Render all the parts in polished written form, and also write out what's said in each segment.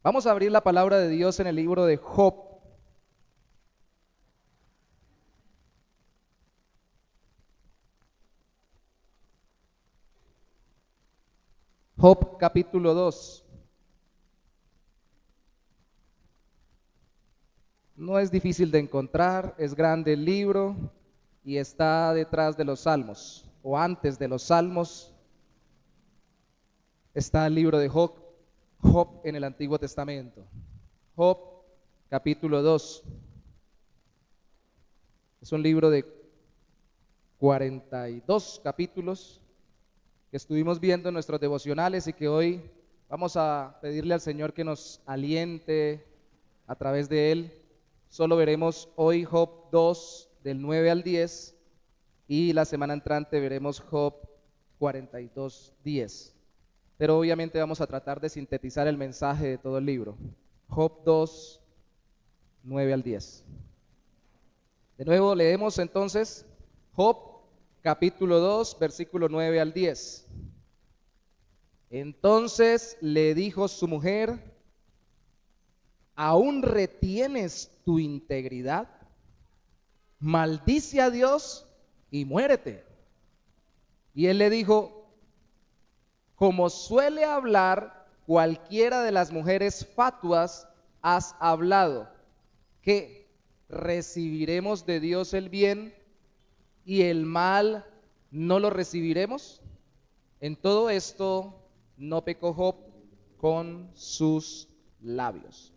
Vamos a abrir la palabra de Dios en el libro de Job. Job capítulo 2. No es difícil de encontrar, es grande el libro y está detrás de los salmos, o antes de los salmos está el libro de Job, Job en el Antiguo Testamento. Job capítulo 2. Es un libro de 42 capítulos que estuvimos viendo en nuestros devocionales y que hoy vamos a pedirle al Señor que nos aliente a través de él. Solo veremos hoy Job 2 del 9 al 10 y la semana entrante veremos Job 42, 10. Pero obviamente vamos a tratar de sintetizar el mensaje de todo el libro. Job 2, 9 al 10. De nuevo leemos entonces Job capítulo 2, versículo 9 al 10. Entonces le dijo su mujer: ¿aún retienes tu integridad? Maldice a Dios y muérete. Y él le dijo: como suele hablar cualquiera de las mujeres fatuas, has hablado, que recibiremos de Dios el bien y el mal no lo recibiremos. En todo esto no pecó Job con sus labios.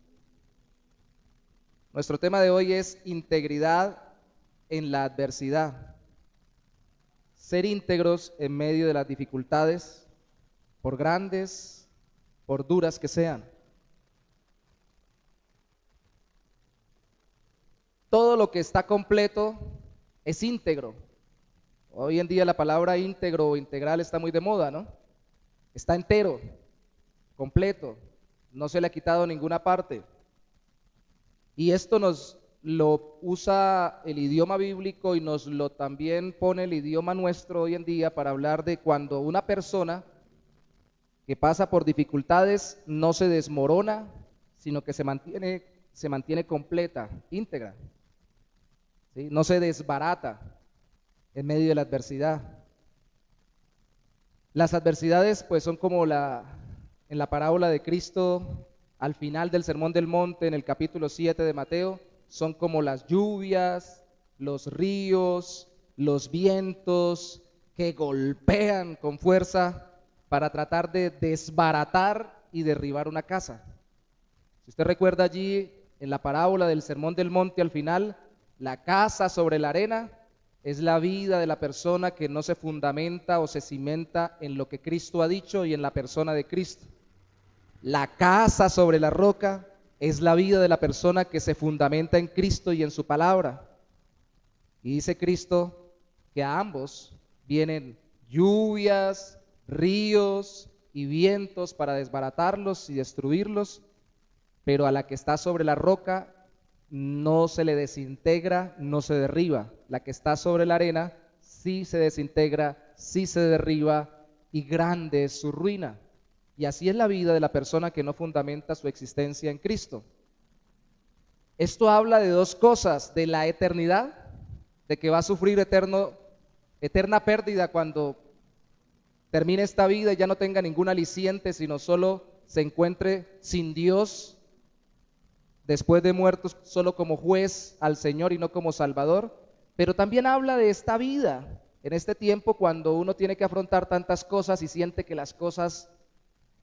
Nuestro tema de hoy es integridad en la adversidad. Ser íntegros en medio de las dificultades, por grandes, por duras que sean. Todo lo que está completo es íntegro. Hoy en día la palabra íntegro o integral está muy de moda, ¿no? Está entero, completo, no se le ha quitado ninguna parte. Y esto nos lo usa el idioma bíblico y nos lo también pone el idioma nuestro hoy en día para hablar de cuando una persona que pasa por dificultades no se desmorona, sino que se mantiene completa, íntegra, ¿sí? No se desbarata en medio de la adversidad. Las adversidades pues son como en la parábola de Cristo al final del Sermón del Monte en el capítulo 7 de Mateo, son como las lluvias, los ríos, los vientos que golpean con fuerza para tratar de desbaratar y derribar una casa. Si usted recuerda allí en la parábola del Sermón del Monte al final, la casa sobre la arena es la vida de la persona que no se fundamenta o se cimenta en lo que Cristo ha dicho y en la persona de Cristo. La casa sobre la roca es la vida de la persona que se fundamenta en Cristo y en su palabra. Y dice Cristo que a ambos vienen lluvias, ríos y vientos para desbaratarlos y destruirlos, pero a la que está sobre la roca no se le desintegra, no se derriba. La que está sobre la arena sí se desintegra, sí se derriba y grande es su ruina. Y así es la vida de la persona que no fundamenta su existencia en Cristo. Esto habla de dos cosas: de la eternidad, de que va a sufrir eterna pérdida cuando termine esta vida y ya no tenga ningún aliciente, sino solo se encuentre sin Dios después de muertos, solo como juez al Señor y no como Salvador. Pero también habla de esta vida, en este tiempo cuando uno tiene que afrontar tantas cosas y siente que las cosas,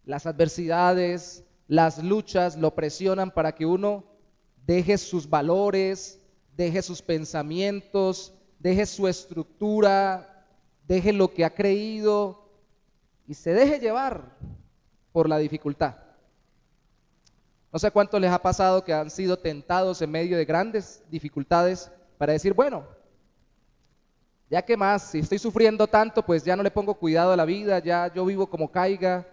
las adversidades, las luchas lo presionan para que uno deje sus valores, deje sus pensamientos, deje su estructura, deje lo que ha creído y se deje llevar por la dificultad. No sé cuánto les ha pasado que han sido tentados en medio de grandes dificultades para decir, bueno, ya que más, si estoy sufriendo tanto, pues ya no le pongo cuidado a la vida, ya yo vivo como caiga,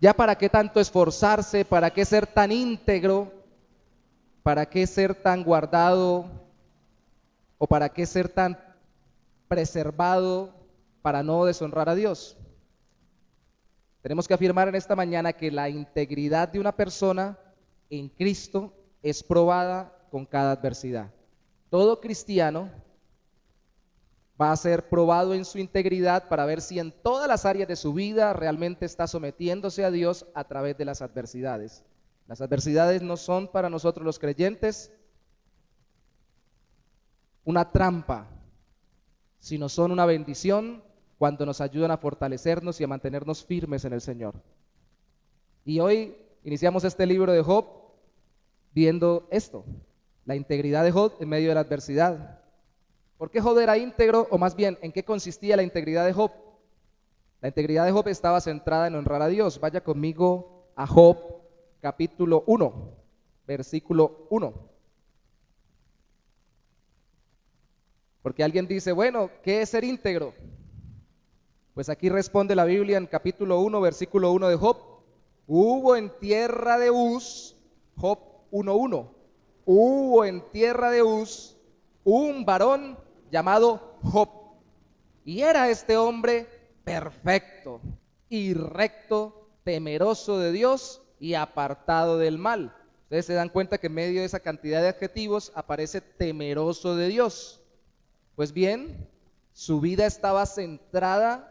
ya para qué tanto esforzarse, para qué ser tan íntegro, para qué ser tan guardado o para qué ser tan preservado para no deshonrar a Dios. Tenemos que afirmar en esta mañana que la integridad de una persona en Cristo es probada con cada adversidad. Todo cristiano va a ser probado en su integridad para ver si en todas las áreas de su vida realmente está sometiéndose a Dios a través de las adversidades. Las adversidades no son para nosotros los creyentes una trampa, sino son una bendición cuando nos ayudan a fortalecernos y a mantenernos firmes en el Señor. Y hoy iniciamos este libro de Job viendo esto, la integridad de Job en medio de la adversidad. ¿Por qué Job era íntegro? O más bien, ¿en qué consistía la integridad de Job? La integridad de Job estaba centrada en honrar a Dios. Vaya conmigo a Job capítulo 1, versículo 1. Porque alguien dice, bueno, ¿qué es ser íntegro? Pues aquí responde la Biblia en capítulo 1, versículo 1 de Job. Hubo en tierra de Uz, Job 1:1, hubo en tierra de Uz un varón llamado Job, y era este hombre perfecto y recto, temeroso de Dios y apartado del mal. Ustedes se dan cuenta que en medio de esa cantidad de adjetivos aparece temeroso de Dios. Pues bien, su vida estaba centrada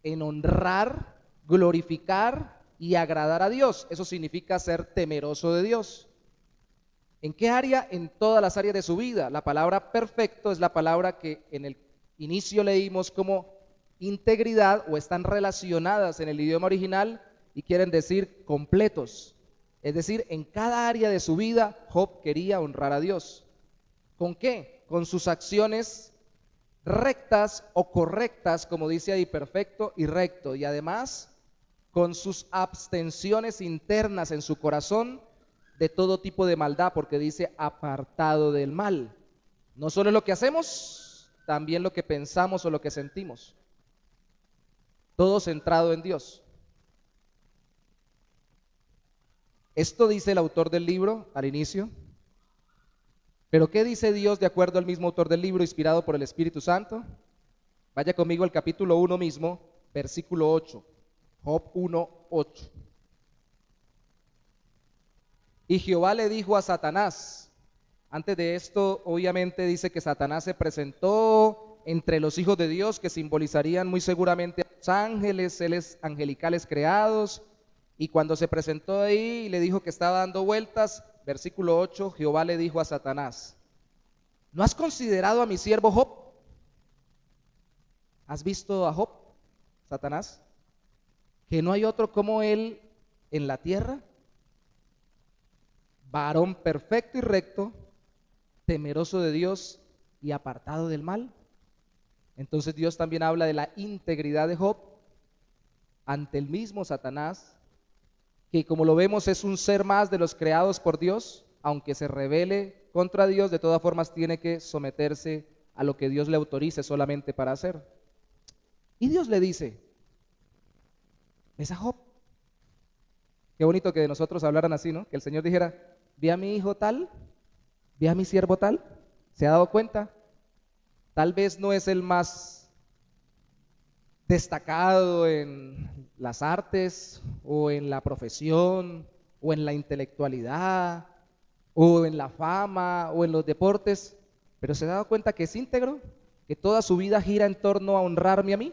en honrar, glorificar y agradar a Dios. Eso significa ser temeroso de Dios. ¿En qué área? En todas las áreas de su vida. La palabra perfecto es la palabra que en el inicio leímos como integridad, o están relacionadas en el idioma original y quieren decir completos. Es decir, en cada área de su vida Job quería honrar a Dios. ¿Con qué? Con sus acciones rectas o correctas, como dice ahí, perfecto y recto, y además con sus abstenciones internas en su corazón de todo tipo de maldad, porque dice apartado del mal. No solo lo que hacemos, también lo que pensamos o lo que sentimos. Todo centrado en Dios. Esto dice el autor del libro al inicio. Pero ¿qué dice Dios de acuerdo al mismo autor del libro, inspirado por el Espíritu Santo? Vaya conmigo al capítulo 1 mismo, versículo 8. Job 1:8. Y Jehová le dijo a Satanás, antes de esto obviamente dice que Satanás se presentó entre los hijos de Dios, que simbolizarían muy seguramente a los ángeles, seres angelicales creados, y cuando se presentó ahí y le dijo que estaba dando vueltas, versículo 8, Jehová le dijo a Satanás, ¿no has considerado a mi siervo Job? ¿Has visto a Job, Satanás? Que no hay otro como él en la tierra, varón perfecto y recto, temeroso de Dios y apartado del mal. Entonces Dios también habla de la integridad de Job ante el mismo Satanás, que como lo vemos es un ser más de los creados por Dios, aunque se rebele contra Dios, de todas formas tiene que someterse a lo que Dios le autorice solamente para hacer. Y Dios le dice, ¿ves a Job? Qué bonito que de nosotros hablaran así, ¿no? Que el Señor dijera, vi a mi hijo tal, vi a mi siervo tal, ¿se ha dado cuenta? Tal vez no es el más destacado en las artes o en la profesión o en la intelectualidad o en la fama o en los deportes, pero ¿se ha dado cuenta que es íntegro? Que toda su vida gira en torno a honrarme a mí.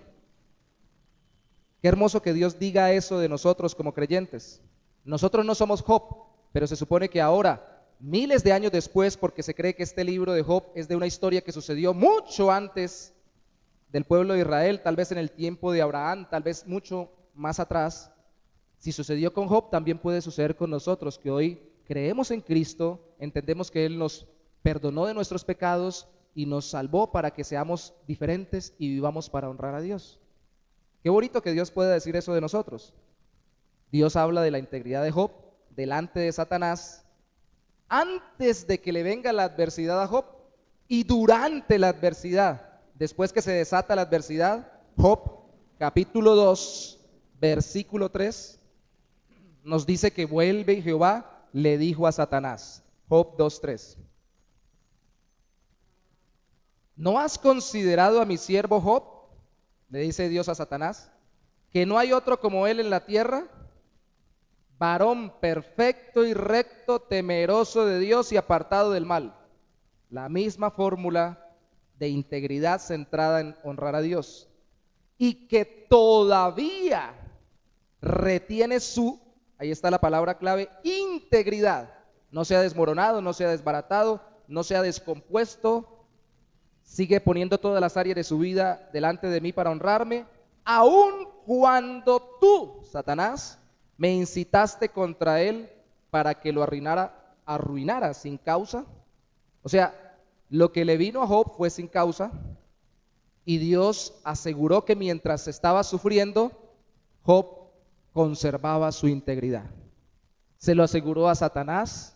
Qué hermoso que Dios diga eso de nosotros como creyentes. Nosotros no somos Job, pero se supone que ahora, miles de años después, porque se cree que este libro de Job es de una historia que sucedió mucho antes del pueblo de Israel, tal vez en el tiempo de Abraham, tal vez mucho más atrás. Si sucedió con Job, también puede suceder con nosotros, que hoy creemos en Cristo, entendemos que Él nos perdonó de nuestros pecados y nos salvó para que seamos diferentes y vivamos para honrar a Dios. Qué bonito que Dios pueda decir eso de nosotros. Dios habla de la integridad de Job delante de Satanás, antes de que le venga la adversidad a Job y durante la adversidad. Después que se desata la adversidad, Job capítulo 2, versículo 3, nos dice que vuelve y Jehová le dijo a Satanás, Job 2:3, ¿no has considerado a mi siervo Job? Le dice Dios a Satanás, que no hay otro como él en la tierra, varón perfecto y recto, temeroso de Dios y apartado del mal. La misma fórmula de integridad centrada en honrar a Dios. Y que todavía retiene su, ahí está la palabra clave, integridad. No se ha desmoronado, no se ha desbaratado, no se ha descompuesto, sigue poniendo todas las áreas de su vida delante de mí para honrarme, aun cuando tú, Satanás, me incitaste contra él para que lo arruinara sin causa. O sea, lo que le vino a Job fue sin causa, y Dios aseguró que mientras estaba sufriendo, Job conservaba su integridad. Se lo aseguró a Satanás,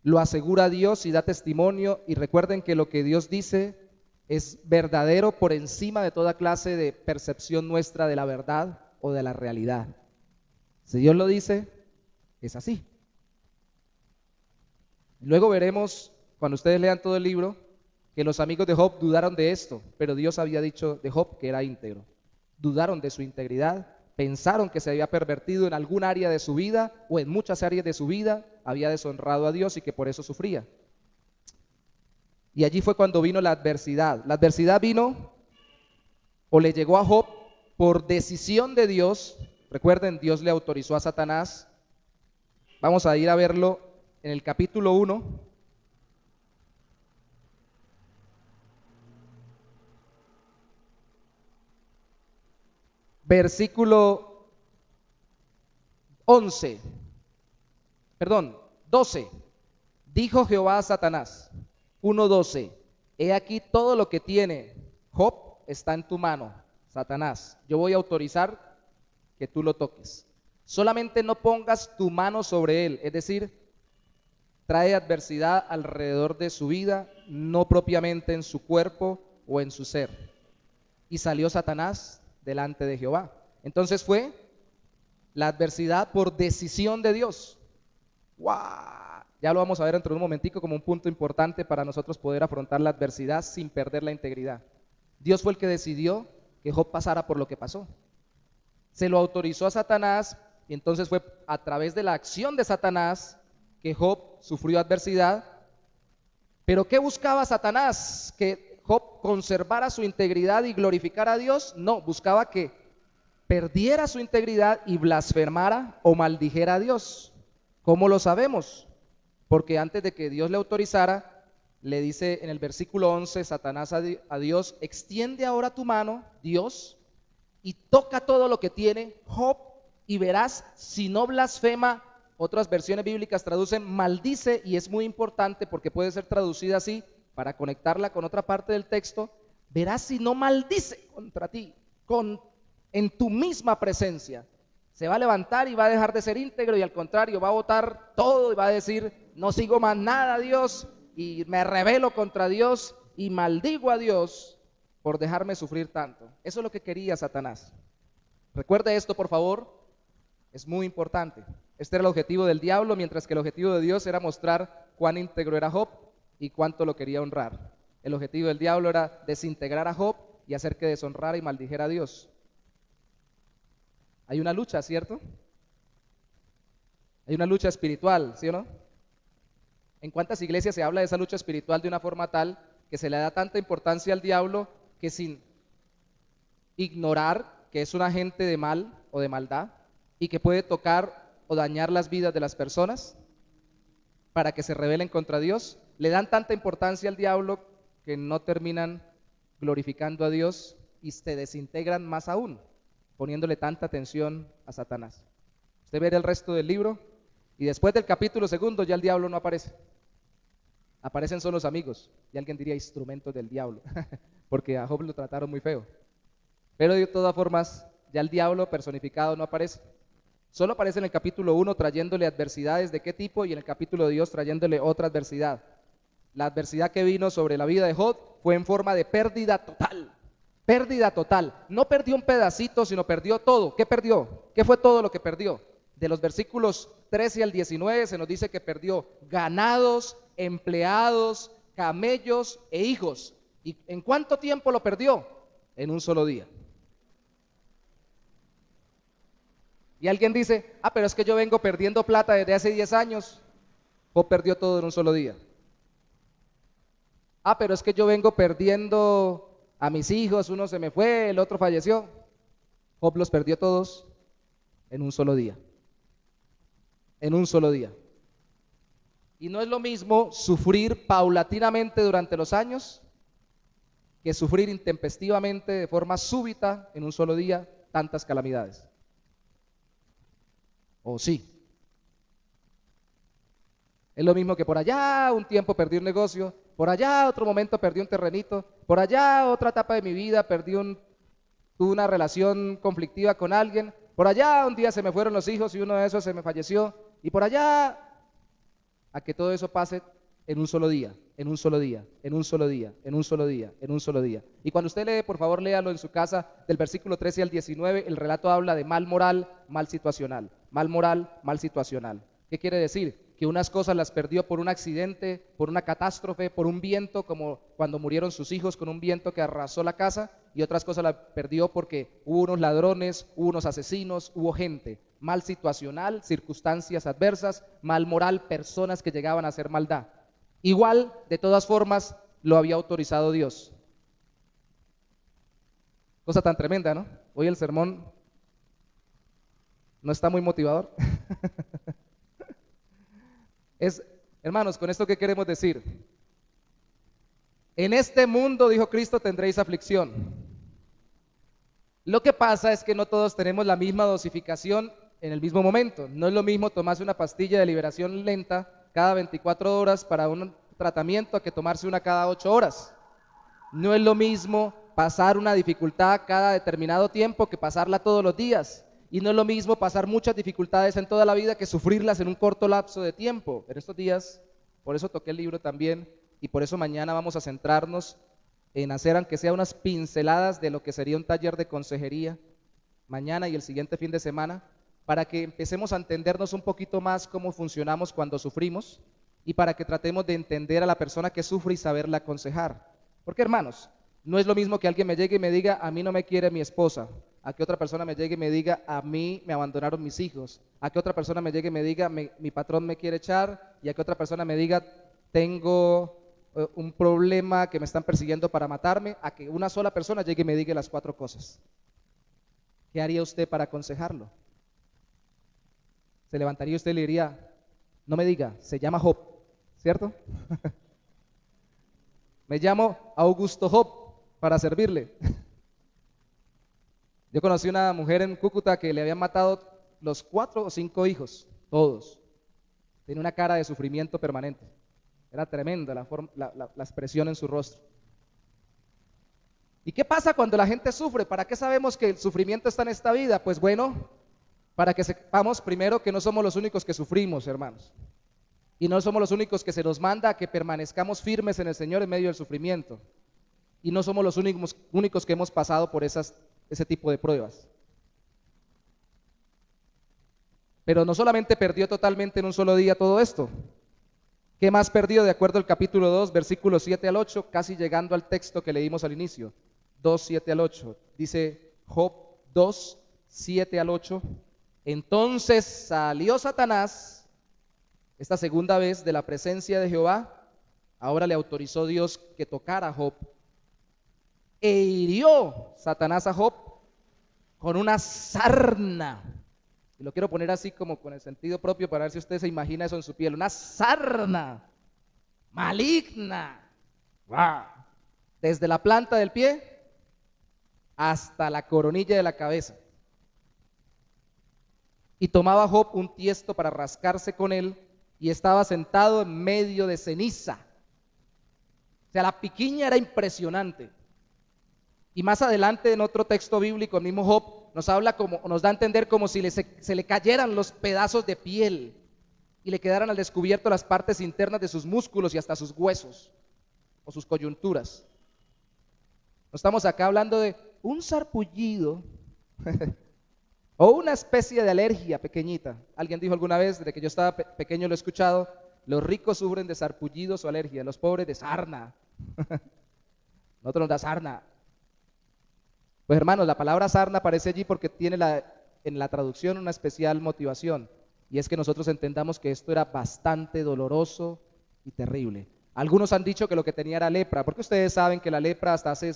lo asegura a Dios y da testimonio. Y recuerden que lo que Dios dice es verdadero por encima de toda clase de percepción nuestra de la verdad o de la realidad. Si Dios lo dice, es así. Luego veremos, cuando ustedes lean todo el libro, que los amigos de Job dudaron de esto, pero Dios había dicho de Job que era íntegro. Dudaron de su integridad, pensaron que se había pervertido en algún área de su vida o en muchas áreas de su vida, había deshonrado a Dios y que por eso sufría. Y allí fue cuando vino la adversidad. La adversidad vino o le llegó a Job por decisión de Dios. Recuerden, Dios le autorizó a Satanás. Vamos a ir a verlo en el capítulo 1. Versículo 12. Dijo Jehová a Satanás, 1:12, he aquí todo lo que tiene Job está en tu mano, Satanás. Yo voy a autorizar que tú lo toques. Solamente no pongas tu mano sobre él, es decir, trae adversidad alrededor de su vida, no propiamente en su cuerpo o en su ser. Y salió Satanás delante de Jehová. Entonces fue la adversidad por decisión de Dios. ¡Wow! Ya lo vamos a ver dentro de un momentico como un punto importante para nosotros poder afrontar la adversidad sin perder la integridad. Dios fue el que decidió que Job pasara por lo que pasó. Se lo autorizó a Satanás y entonces fue a través de la acción de Satanás que Job sufrió adversidad. Pero ¿qué buscaba Satanás? ¿Que Job conservara su integridad y glorificara a Dios? No, buscaba que perdiera su integridad y blasfemara o maldijera a Dios. ¿Cómo lo sabemos? Porque antes de que Dios le autorizara, le dice en el versículo 11 Satanás a Dios, extiende ahora tu mano, Dios, y toca todo lo que tiene Job, y verás si no blasfema. Otras versiones bíblicas traducen maldice, y es muy importante porque puede ser traducida así para conectarla con otra parte del texto. Verás si no maldice contra ti, en tu misma presencia. Se va a levantar y va a dejar de ser íntegro, y al contrario va a botar todo y va a decir, no sigo más nada, Dios, y me rebelo contra Dios y maldigo a Dios por dejarme sufrir tanto. Eso es lo que quería Satanás. Recuerde esto, por favor, es muy importante. Este era el objetivo del diablo, mientras que el objetivo de Dios era mostrar cuán íntegro era Job y cuánto lo quería honrar. El objetivo del diablo era desintegrar a Job y hacer que deshonrara y maldijera a Dios. Hay una lucha, ¿cierto? Hay una lucha espiritual, ¿sí o no? ¿En cuántas iglesias se habla de esa lucha espiritual de una forma tal que se le da tanta importancia al diablo que sin ignorar que es un agente de mal o de maldad y que puede tocar o dañar las vidas de las personas para que se rebelen contra Dios? Le dan tanta importancia al diablo que no terminan glorificando a Dios y se desintegran más aún, poniéndole tanta atención a Satanás. Usted ve el resto del libro y después del capítulo 2 ya el diablo no aparece. Aparecen solo los amigos, y alguien diría instrumentos del diablo, porque a Job lo trataron muy feo. Pero de todas formas, ya el diablo personificado no aparece. Solo aparece en el capítulo 1 trayéndole adversidades de qué tipo, y en el capítulo 2 trayéndole otra adversidad. La adversidad que vino sobre la vida de Job fue en forma de pérdida total. Pérdida total. No perdió un pedacito, sino perdió todo. ¿Qué perdió? ¿Qué fue todo lo que perdió? De los versículos 13 al 19 se nos dice que perdió ganados, empleados, camellos e hijos. ¿Y en cuánto tiempo lo perdió? En un solo día. Y alguien dice, pero es que yo vengo perdiendo plata desde hace 10 años. Job perdió todo en un solo día. Pero es que yo vengo perdiendo a mis hijos, uno se me fue, el otro falleció. Job los perdió todos en un solo día. En un solo día. Y no es lo mismo sufrir paulatinamente durante los años que sufrir intempestivamente de forma súbita en un solo día tantas calamidades. ¿O sí? Es lo mismo que por allá un tiempo perdí un negocio, por allá otro momento perdí un terrenito, por allá otra etapa de mi vida tuve una relación conflictiva con alguien, por allá un día se me fueron los hijos y uno de esos se me falleció, y por allá a que todo eso pase en un solo día, en un solo día, en un solo día, en un solo día, en un solo día. Y cuando usted lee, por favor, léalo en su casa, del versículo 13 al 19, el relato habla de mal moral, mal situacional, mal moral, mal situacional. ¿Qué quiere decir? Que unas cosas las perdió por un accidente, por una catástrofe, por un viento, como cuando murieron sus hijos con un viento que arrasó la casa, y otras cosas las perdió porque hubo unos ladrones, hubo unos asesinos, hubo gente. Mal situacional, circunstancias adversas, mal moral, personas que llegaban a hacer maldad. Igual, de todas formas, lo había autorizado Dios. Cosa tan tremenda, ¿no? Hoy el sermón no está muy motivador. Hermanos, con esto, ¿qué queremos decir? En este mundo, dijo Cristo, tendréis aflicción. Lo que pasa es que no todos tenemos la misma dosificación en el mismo momento. No es lo mismo tomarse una pastilla de liberación lenta cada 24 horas para un tratamiento a que tomarse una cada 8 horas. No es lo mismo pasar una dificultad cada determinado tiempo que pasarla todos los días. Y no es lo mismo pasar muchas dificultades en toda la vida que sufrirlas en un corto lapso de tiempo. En estos días, por eso toqué el libro también, y por eso mañana vamos a centrarnos en hacer, aunque sea unas pinceladas de lo que sería un taller de consejería, mañana y el siguiente fin de semana, para que empecemos a entendernos un poquito más cómo funcionamos cuando sufrimos, y para que tratemos de entender a la persona que sufre y saberla aconsejar. Porque, hermanos, no es lo mismo que alguien me llegue y me diga, a mí no me quiere mi esposa, a que otra persona me llegue y me diga, a mí me abandonaron mis hijos, a que otra persona me llegue y me diga, mi patrón me quiere echar, y a que otra persona me diga, tengo un problema que me están persiguiendo para matarme, a que una sola persona llegue y me diga las 4 cosas. ¿Qué haría usted para aconsejarlo? Se levantaría usted y le diría, no me diga, se llama Job, ¿cierto? Me llamo Augusto Job para servirle. Yo conocí una mujer en Cúcuta que le habían matado los 4 o 5 hijos, todos. Tenía una cara de sufrimiento permanente. Era tremenda la expresión en su rostro. ¿Y qué pasa cuando la gente sufre? ¿Para qué sabemos que el sufrimiento está en esta vida? Pues bueno, para que sepamos primero que no somos los únicos que sufrimos, hermanos. Y no somos los únicos que se nos manda a que permanezcamos firmes en el Señor en medio del sufrimiento. Y no somos los únicos que hemos pasado por ese tipo de pruebas. Pero no solamente perdió totalmente en un solo día todo esto. ¿Qué más perdió? De acuerdo al capítulo 2, versículos 7 al 8, casi llegando al texto que leímos al inicio. 2, 7 al 8. Dice Job 2, 7 al 8. Entonces salió Satanás, esta segunda vez, de la presencia de Jehová. Ahora le autorizó Dios que tocara a Job. E hirió Satanás a Job con una sarna. Y lo quiero poner así como con el sentido propio para ver si usted se imagina eso en su piel. Una sarna maligna. ¡Wow! Desde la planta del pie hasta la coronilla de la cabeza. Y tomaba Job un tiesto para rascarse con él y estaba sentado en medio de ceniza. O sea, la piquiña era impresionante. Y más adelante en otro texto bíblico, el mismo Job nos da a entender como si se le cayeran los pedazos de piel y le quedaran al descubierto las partes internas de sus músculos y hasta sus huesos o sus coyunturas. No estamos acá hablando de un sarpullido o una especie de alergia pequeñita. Alguien dijo alguna vez, desde que yo estaba pequeño lo he escuchado, los ricos sufren de sarpullidos o alergia, los pobres de sarna. Nosotros nos da sarna. Pues hermanos, la palabra sarna aparece allí porque tiene en la traducción una especial motivación, y es que nosotros entendamos que esto era bastante doloroso y terrible. Algunos han dicho que lo que tenía era lepra, porque ustedes saben que la lepra hasta hace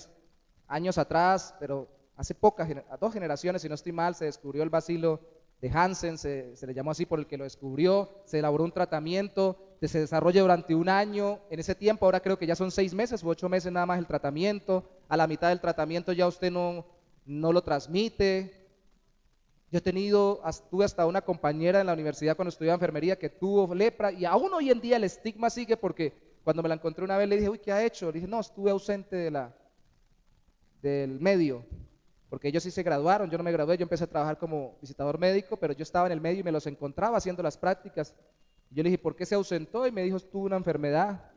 años atrás, pero hace dos generaciones, si no estoy mal, se descubrió el bacilo de Hansen, se le llamó así por el que lo descubrió, se elaboró un tratamiento, se desarrolla durante un año, en ese tiempo, ahora creo que ya son 6 meses u 8 meses nada más el tratamiento, a la mitad del tratamiento ya usted no lo transmite. Yo tuve hasta una compañera en la universidad cuando estudiaba enfermería que tuvo lepra, y aún hoy en día el estigma sigue, porque cuando me la encontré una vez le dije, uy, ¿qué ha hecho? Le dije, no, estuve ausente del medio, porque ellos sí se graduaron, yo no me gradué, yo empecé a trabajar como visitador médico, pero yo estaba en el medio y me los encontraba haciendo las prácticas. Yo le dije, ¿por qué se ausentó? Y me dijo, tuvo una enfermedad.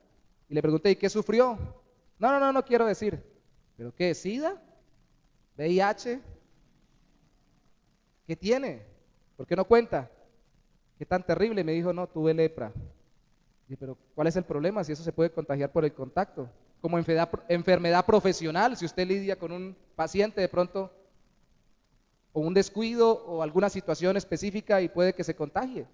Y le pregunté, ¿y qué sufrió? No quiero decir. ¿Pero qué? ¿SIDA? ¿VIH? ¿Qué tiene? ¿Por qué no cuenta? ¿Qué tan terrible? Me dijo, no, tuve lepra. Y dije, pero ¿cuál es el problema si eso se puede contagiar por el contacto? Como enfermedad profesional, si usted lidia con un paciente de pronto, o un descuido o alguna situación específica y puede que se contagie.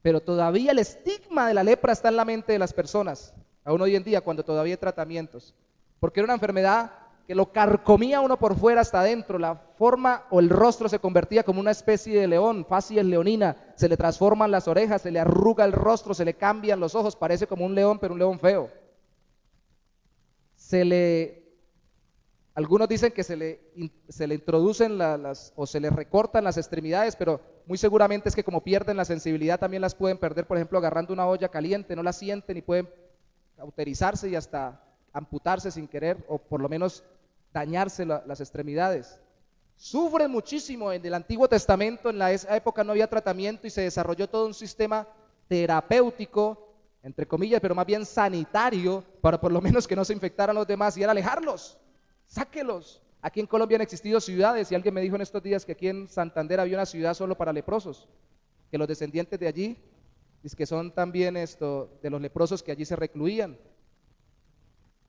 Pero todavía el estigma de la lepra está en la mente de las personas, aún hoy en día, cuando todavía hay tratamientos, porque era una enfermedad que lo carcomía a uno por fuera hasta adentro, la forma o el rostro se convertía como una especie de león, facies leonina, se le transforman las orejas, se le arruga el rostro, se le cambian los ojos, parece como un león, pero un león feo. Algunos dicen que se le introducen o se le recortan las extremidades, pero muy seguramente es que como pierden la sensibilidad también las pueden perder, por ejemplo, agarrando una olla caliente, no la sienten y pueden cauterizarse y hasta amputarse sin querer, o por lo menos dañarse las extremidades. Sufren muchísimo. En el Antiguo Testamento, en esa época no había tratamiento y se desarrolló todo un sistema terapéutico, entre comillas, pero más bien sanitario, para por lo menos que no se infectaran los demás, y era alejarlos, sáquelos. Aquí en Colombia han existido ciudades, y alguien me dijo en estos días que aquí en Santander había una ciudad solo para leprosos, que los descendientes de allí, es que son también de los leprosos que allí se recluían.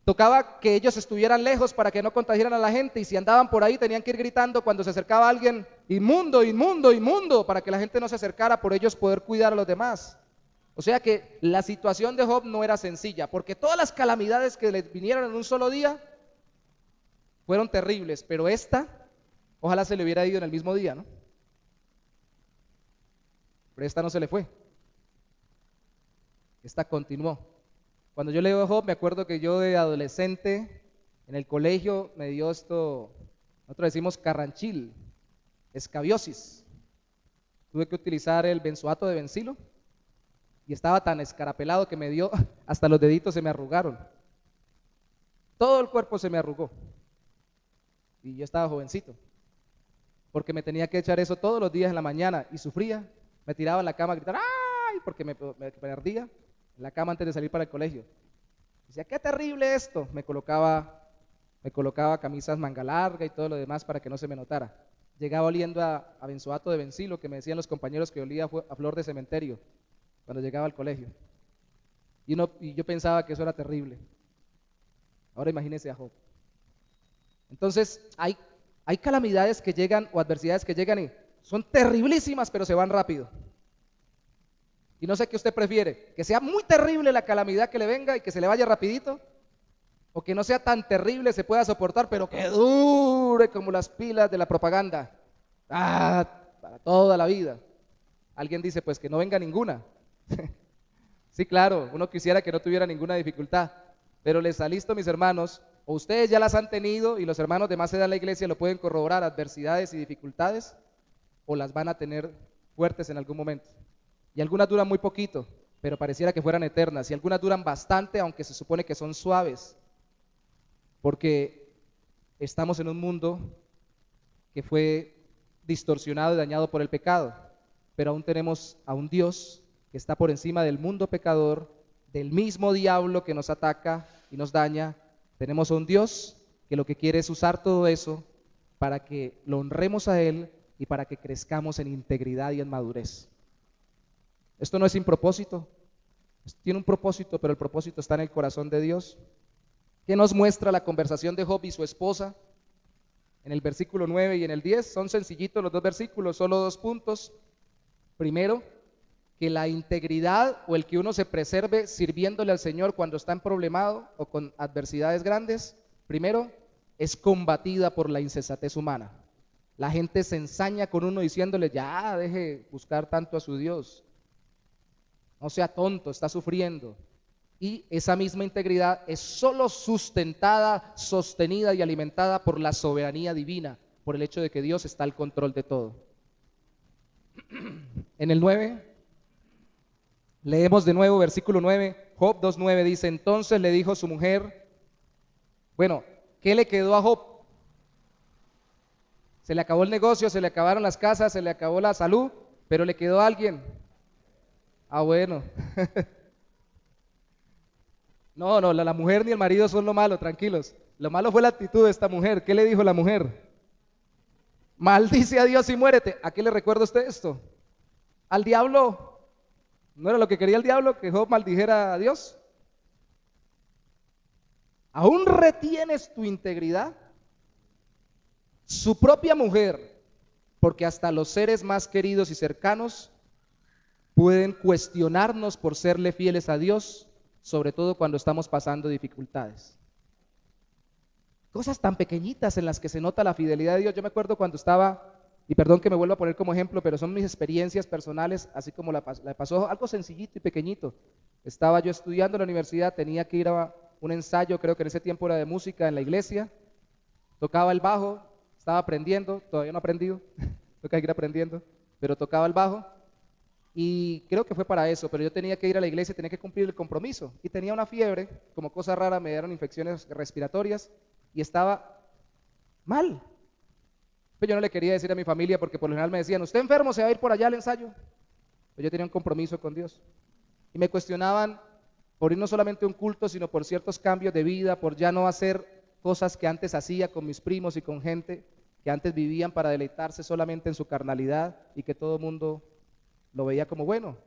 Tocaba que ellos estuvieran lejos para que no contagiaran a la gente, y si andaban por ahí tenían que ir gritando cuando se acercaba alguien, inmundo, inmundo, inmundo, para que la gente no se acercara, por ellos poder cuidar a los demás. O sea que la situación de Job no era sencilla, porque todas las calamidades que le vinieron en un solo día fueron terribles, pero esta, ojalá se le hubiera ido en el mismo día, ¿no? Pero esta no se le fue, esta continuó. Cuando yo leo a Job, me acuerdo que yo de adolescente en el colegio me dio nosotros decimos carranchil, escabiosis. Tuve que utilizar el benzoato de bencilo y estaba tan escarapelado que me dio, hasta los deditos se me arrugaron. Todo el cuerpo se me arrugó. Y yo estaba jovencito, porque me tenía que echar eso todos los días en la mañana y sufría. Me tiraba en la cama a gritar, ¡ay!, porque me ardía en la cama antes de salir para el colegio. Decía, qué terrible esto. Me colocaba camisas manga larga y todo lo demás para que no se me notara. Llegaba oliendo a benzoato de bencilo, que me decían los compañeros que olía a flor de cementerio cuando llegaba al colegio. Y yo pensaba que eso era terrible. Ahora imagínense a Job. Entonces hay calamidades que llegan o adversidades que llegan y son terriblísimas, pero se van rápido. Y no sé qué usted prefiere, que sea muy terrible la calamidad que le venga y que se le vaya rapidito, o que no sea tan terrible, se pueda soportar, pero que dure como las pilas de la propaganda, para toda la vida. Alguien dice, pues que no venga ninguna. Sí, claro, uno quisiera que no tuviera ninguna dificultad, pero les alisto, mis hermanos, o ustedes ya las han tenido y los hermanos de más edad en la iglesia lo pueden corroborar, adversidades y dificultades, o las van a tener fuertes en algún momento. Y algunas duran muy poquito, pero pareciera que fueran eternas, y algunas duran bastante, aunque se supone que son suaves, porque estamos en un mundo que fue distorsionado y dañado por el pecado, pero aún tenemos a un Dios que está por encima del mundo pecador, del mismo diablo que nos ataca y nos daña. Tenemos a un Dios que lo que quiere es usar todo eso para que lo honremos a Él y para que crezcamos en integridad y en madurez. Esto no es sin propósito, tiene un propósito, pero el propósito está en el corazón de Dios. ¿Qué nos muestra la conversación de Job y su esposa? en el versículo 9 y en el 10. Son sencillitos los dos versículos, solo 2 puntos. Primero, que la integridad o el que uno se preserve sirviéndole al Señor cuando está en problemado o con adversidades grandes, primero, es combatida por la insensatez humana. La gente se ensaña con uno diciéndole, ya, deje buscar tanto a su Dios. No sea tonto, está sufriendo. Y esa misma integridad es solo sustentada, sostenida y alimentada por la soberanía divina, por el hecho de que Dios está al control de todo. En el 9, leemos de nuevo versículo 9, Job 2:9 dice, entonces le dijo su mujer, bueno, ¿qué le quedó a Job? Se le acabó el negocio, se le acabaron las casas, se le acabó la salud, pero le quedó a alguien. Ah, bueno. No, la mujer ni el marido son lo malo, tranquilos. Lo malo fue la actitud de esta mujer. ¿Qué le dijo la mujer? Maldice a Dios y muérete. ¿A qué le recuerda usted esto? Al diablo. ¿No era lo que quería el diablo, que Job maldijera a Dios? ¿Aún retienes tu integridad? Su propia mujer, porque hasta los seres más queridos y cercanos pueden cuestionarnos por serle fieles a Dios, sobre todo cuando estamos pasando dificultades. Cosas tan pequeñitas en las que se nota la fidelidad de Dios. Yo me acuerdo cuando estaba, y perdón que me vuelva a poner como ejemplo, pero son mis experiencias personales, así como la pasó algo sencillito y pequeñito. Estaba yo estudiando en la universidad, tenía que ir a un ensayo, creo que en ese tiempo era de música en la iglesia, tocaba el bajo, estaba aprendiendo, todavía no he aprendido, tengo que ir aprendiendo, pero tocaba el bajo. Y creo que fue para eso, pero yo tenía que ir a la iglesia, tenía que cumplir el compromiso. Y tenía una fiebre, como cosa rara, me dieron infecciones respiratorias y estaba mal. Pero yo no le quería decir a mi familia porque por lo general me decían, usted enfermo, se va a ir por allá al ensayo. Pero yo tenía un compromiso con Dios. Y me cuestionaban por ir no solamente a un culto, sino por ciertos cambios de vida, por ya no hacer cosas que antes hacía con mis primos y con gente que antes vivían para deleitarse solamente en su carnalidad y que todo el mundo lo veía como bueno,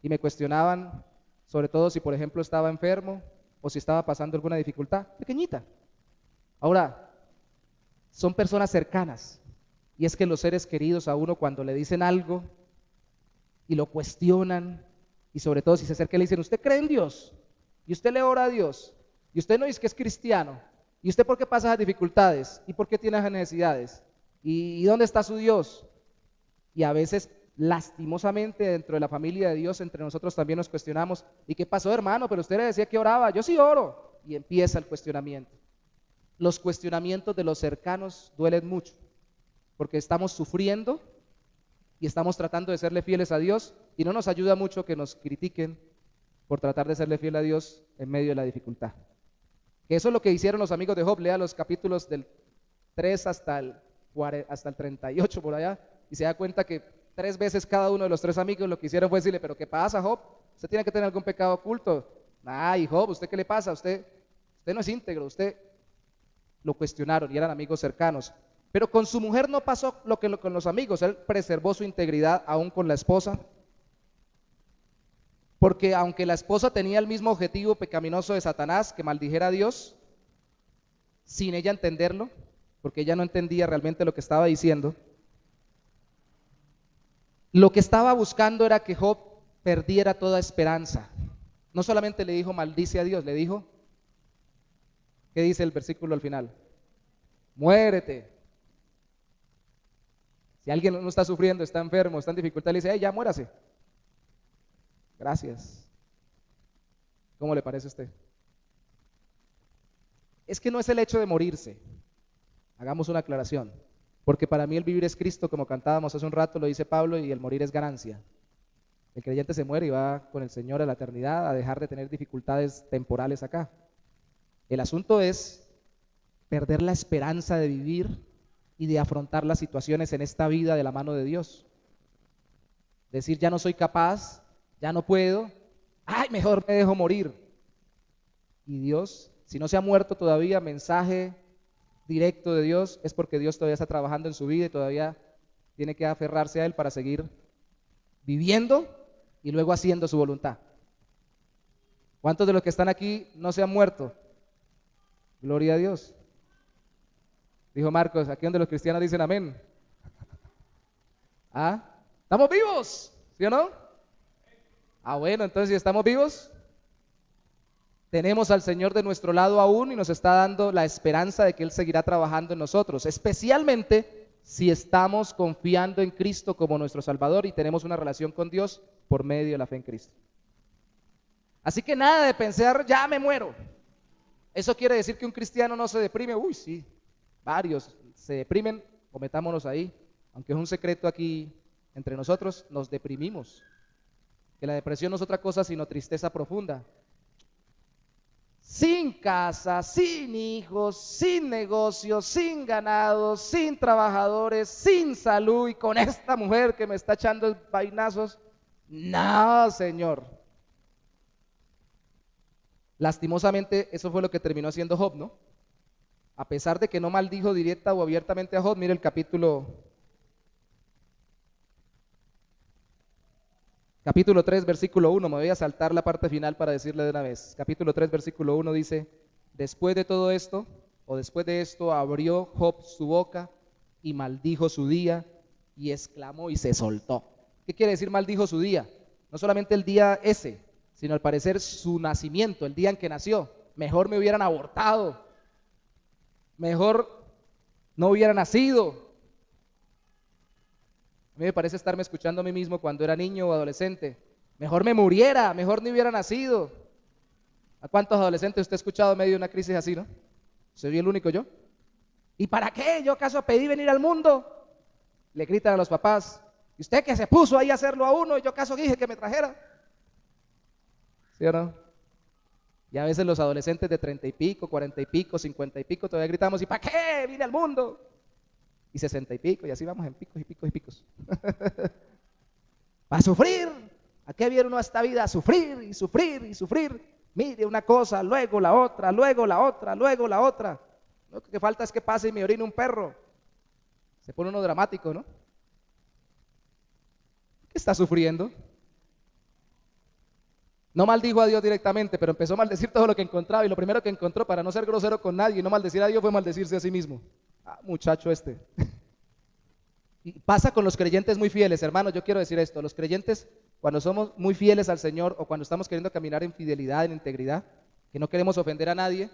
y me cuestionaban sobre todo si por ejemplo estaba enfermo o si estaba pasando alguna dificultad pequeñita. Ahora, son personas cercanas, y es que los seres queridos a uno cuando le dicen algo y lo cuestionan, y sobre todo si se acerca y le dicen, ¿usted cree en Dios? Y usted le ora a Dios, y usted no dice que es cristiano, y usted por qué pasa las dificultades, y por qué tiene las necesidades, y dónde está su Dios. Y a veces lastimosamente dentro de la familia de Dios, entre nosotros también nos cuestionamos, ¿y qué pasó, hermano? Pero usted le decía que oraba, yo sí oro, y empieza el cuestionamiento. Los cuestionamientos de los cercanos duelen mucho, porque estamos sufriendo y estamos tratando de serle fieles a Dios, y no nos ayuda mucho que nos critiquen por tratar de serle fiel a Dios en medio de la dificultad. Que eso es lo que hicieron los amigos de Job. Lea los capítulos del 3 hasta el 38 por allá, y se da cuenta que 3 veces cada uno de los 3 amigos lo que hicieron fue decirle, pero ¿qué pasa, Job? Usted tiene que tener algún pecado oculto. Ay, Job, ¿usted qué le pasa? Usted no es íntegro. Usted lo cuestionaron y eran amigos cercanos. Pero con su mujer no pasó lo que con los amigos. Él preservó su integridad aún con la esposa, porque aunque la esposa tenía el mismo objetivo pecaminoso de Satanás, que maldijera a Dios, sin ella entenderlo, porque ella no entendía realmente lo que estaba diciendo, lo que estaba buscando era que Job perdiera toda esperanza. No solamente le dijo maldice a Dios, le dijo, ¿qué dice el versículo al final? Muérete. Si alguien no está sufriendo, está enfermo, está en dificultad, le dice, hey, ya muérase. Gracias. ¿Cómo le parece a usted? Es que no es el hecho de morirse. Hagamos una aclaración. Porque para mí el vivir es Cristo, como cantábamos hace un rato, lo dice Pablo, y el morir es ganancia. El creyente se muere y va con el Señor a la eternidad a dejar de tener dificultades temporales acá. El asunto es perder la esperanza de vivir y de afrontar las situaciones en esta vida de la mano de Dios. Decir, ya no soy capaz, ya no puedo, ay, mejor me dejo morir. Y Dios, si no se ha muerto todavía, mensaje directo de Dios, es porque Dios todavía está trabajando en su vida y todavía tiene que aferrarse a Él para seguir viviendo y luego haciendo su voluntad. ¿Cuántos de los que están aquí no se han muerto? Gloria a Dios. Dijo Marcos, aquí donde los cristianos dicen amén. ¿Ah? ¿Estamos vivos? ¿Sí o no? Ah, bueno, entonces si estamos vivos, tenemos al Señor de nuestro lado aún y nos está dando la esperanza de que Él seguirá trabajando en nosotros, especialmente si estamos confiando en Cristo como nuestro Salvador y tenemos una relación con Dios por medio de la fe en Cristo. Así que nada de pensar, ya me muero. ¿Eso quiere decir que un cristiano no se deprime? Uy, sí, varios se deprimen, o metámonos ahí, aunque es un secreto aquí entre nosotros, nos deprimimos. Que la depresión no es otra cosa sino tristeza profunda. Sin casa, sin hijos, sin negocios, sin ganados, sin trabajadores, sin salud y con esta mujer que me está echando vainazos. No, Señor. Lastimosamente, eso fue lo que terminó haciendo Job, ¿no? A pesar de que no maldijo directa o abiertamente a Job, mire el capítulo 3, versículo 1, me voy a saltar la parte final para decirle de una vez. Capítulo 3, versículo 1 dice, después de todo esto, o después de esto, abrió Job su boca y maldijo su día y exclamó y se soltó. ¿Qué quiere decir maldijo su día? No solamente el día ese, sino al parecer su nacimiento, el día en que nació. Mejor me hubieran abortado, mejor no hubiera nacido. A mí me parece estarme escuchando a mí mismo cuando era niño o adolescente. Mejor me muriera, mejor no hubiera nacido. ¿A cuántos adolescentes usted ha escuchado en medio de una crisis así, no? ¿Soy el único yo? ¿Y para qué? ¿Yo acaso pedí venir al mundo? Le gritan a los papás. ¿Y usted que se puso ahí a hacerlo a uno? ¿Yo acaso dije que me trajera? ¿Sí o no? Y a veces los adolescentes de 30 y pico, 40 y pico, 50 y pico, todavía gritamos, ¿y para qué vine al mundo? Y 60 y pico, y así vamos en picos y picos y picos. ¿Para sufrir? ¿A qué viene uno a esta vida? A sufrir y sufrir y sufrir. Mire una cosa, luego la otra, luego la otra, luego la otra. Lo que falta es que pase y me orine un perro. Se pone uno dramático, ¿no? ¿Qué está sufriendo? No maldijo a Dios directamente, pero empezó a maldecir todo lo que encontraba, y lo primero que encontró para no ser grosero con nadie y no maldecir a Dios fue maldecirse a sí mismo. Ah, muchacho este. Y pasa con los creyentes muy fieles, hermanos, yo quiero decir esto, los creyentes cuando somos muy fieles al Señor o cuando estamos queriendo caminar en fidelidad, en integridad, que no queremos ofender a nadie,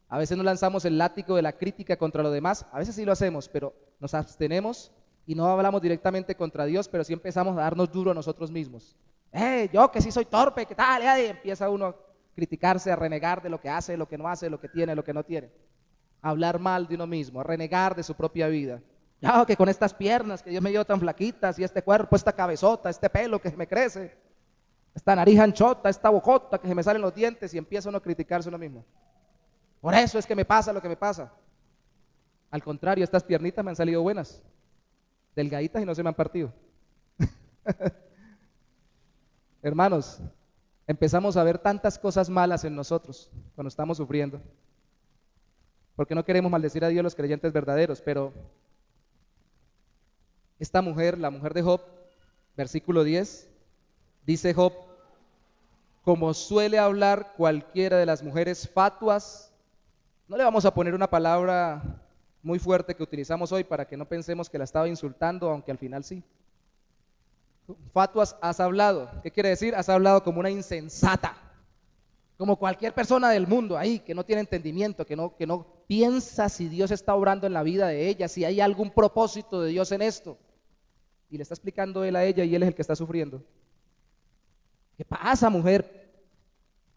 a veces no lanzamos el látigo de la crítica contra los demás, a veces sí lo hacemos, pero nos abstenemos y no hablamos directamente contra Dios, pero sí empezamos a darnos duro a nosotros mismos. Yo que sí soy torpe, ¿qué tal? Y empieza uno a criticarse, a renegar de lo que hace, lo que no hace, lo que tiene, lo que no tiene. A hablar mal de uno mismo, a renegar de su propia vida. Ya que con estas piernas que Dios me dio tan flaquitas y este cuerpo, esta cabezota, este pelo que me crece, esta nariz anchota, esta bocota que se me salen los dientes, y empieza uno a criticarse uno mismo. Por eso es que me pasa lo que me pasa. Al contrario, estas piernitas me han salido buenas, delgaditas y no se me han partido. Hermanos, empezamos a ver tantas cosas malas en nosotros cuando estamos sufriendo, porque no queremos maldecir a Dios los creyentes verdaderos, pero esta mujer, la mujer de Job, versículo 10, dice Job, como suele hablar cualquiera de las mujeres fatuas, no le vamos a poner una palabra muy fuerte que utilizamos hoy para que no pensemos que la estaba insultando, aunque al final sí. Fatuas, has hablado. ¿Qué quiere decir? Has hablado como una insensata, como cualquier persona del mundo ahí que no tiene entendimiento, que no piensa si Dios está obrando en la vida de ella, si hay algún propósito de Dios en esto. Y le está explicando él a ella y él es el que está sufriendo. ¿Qué pasa, mujer?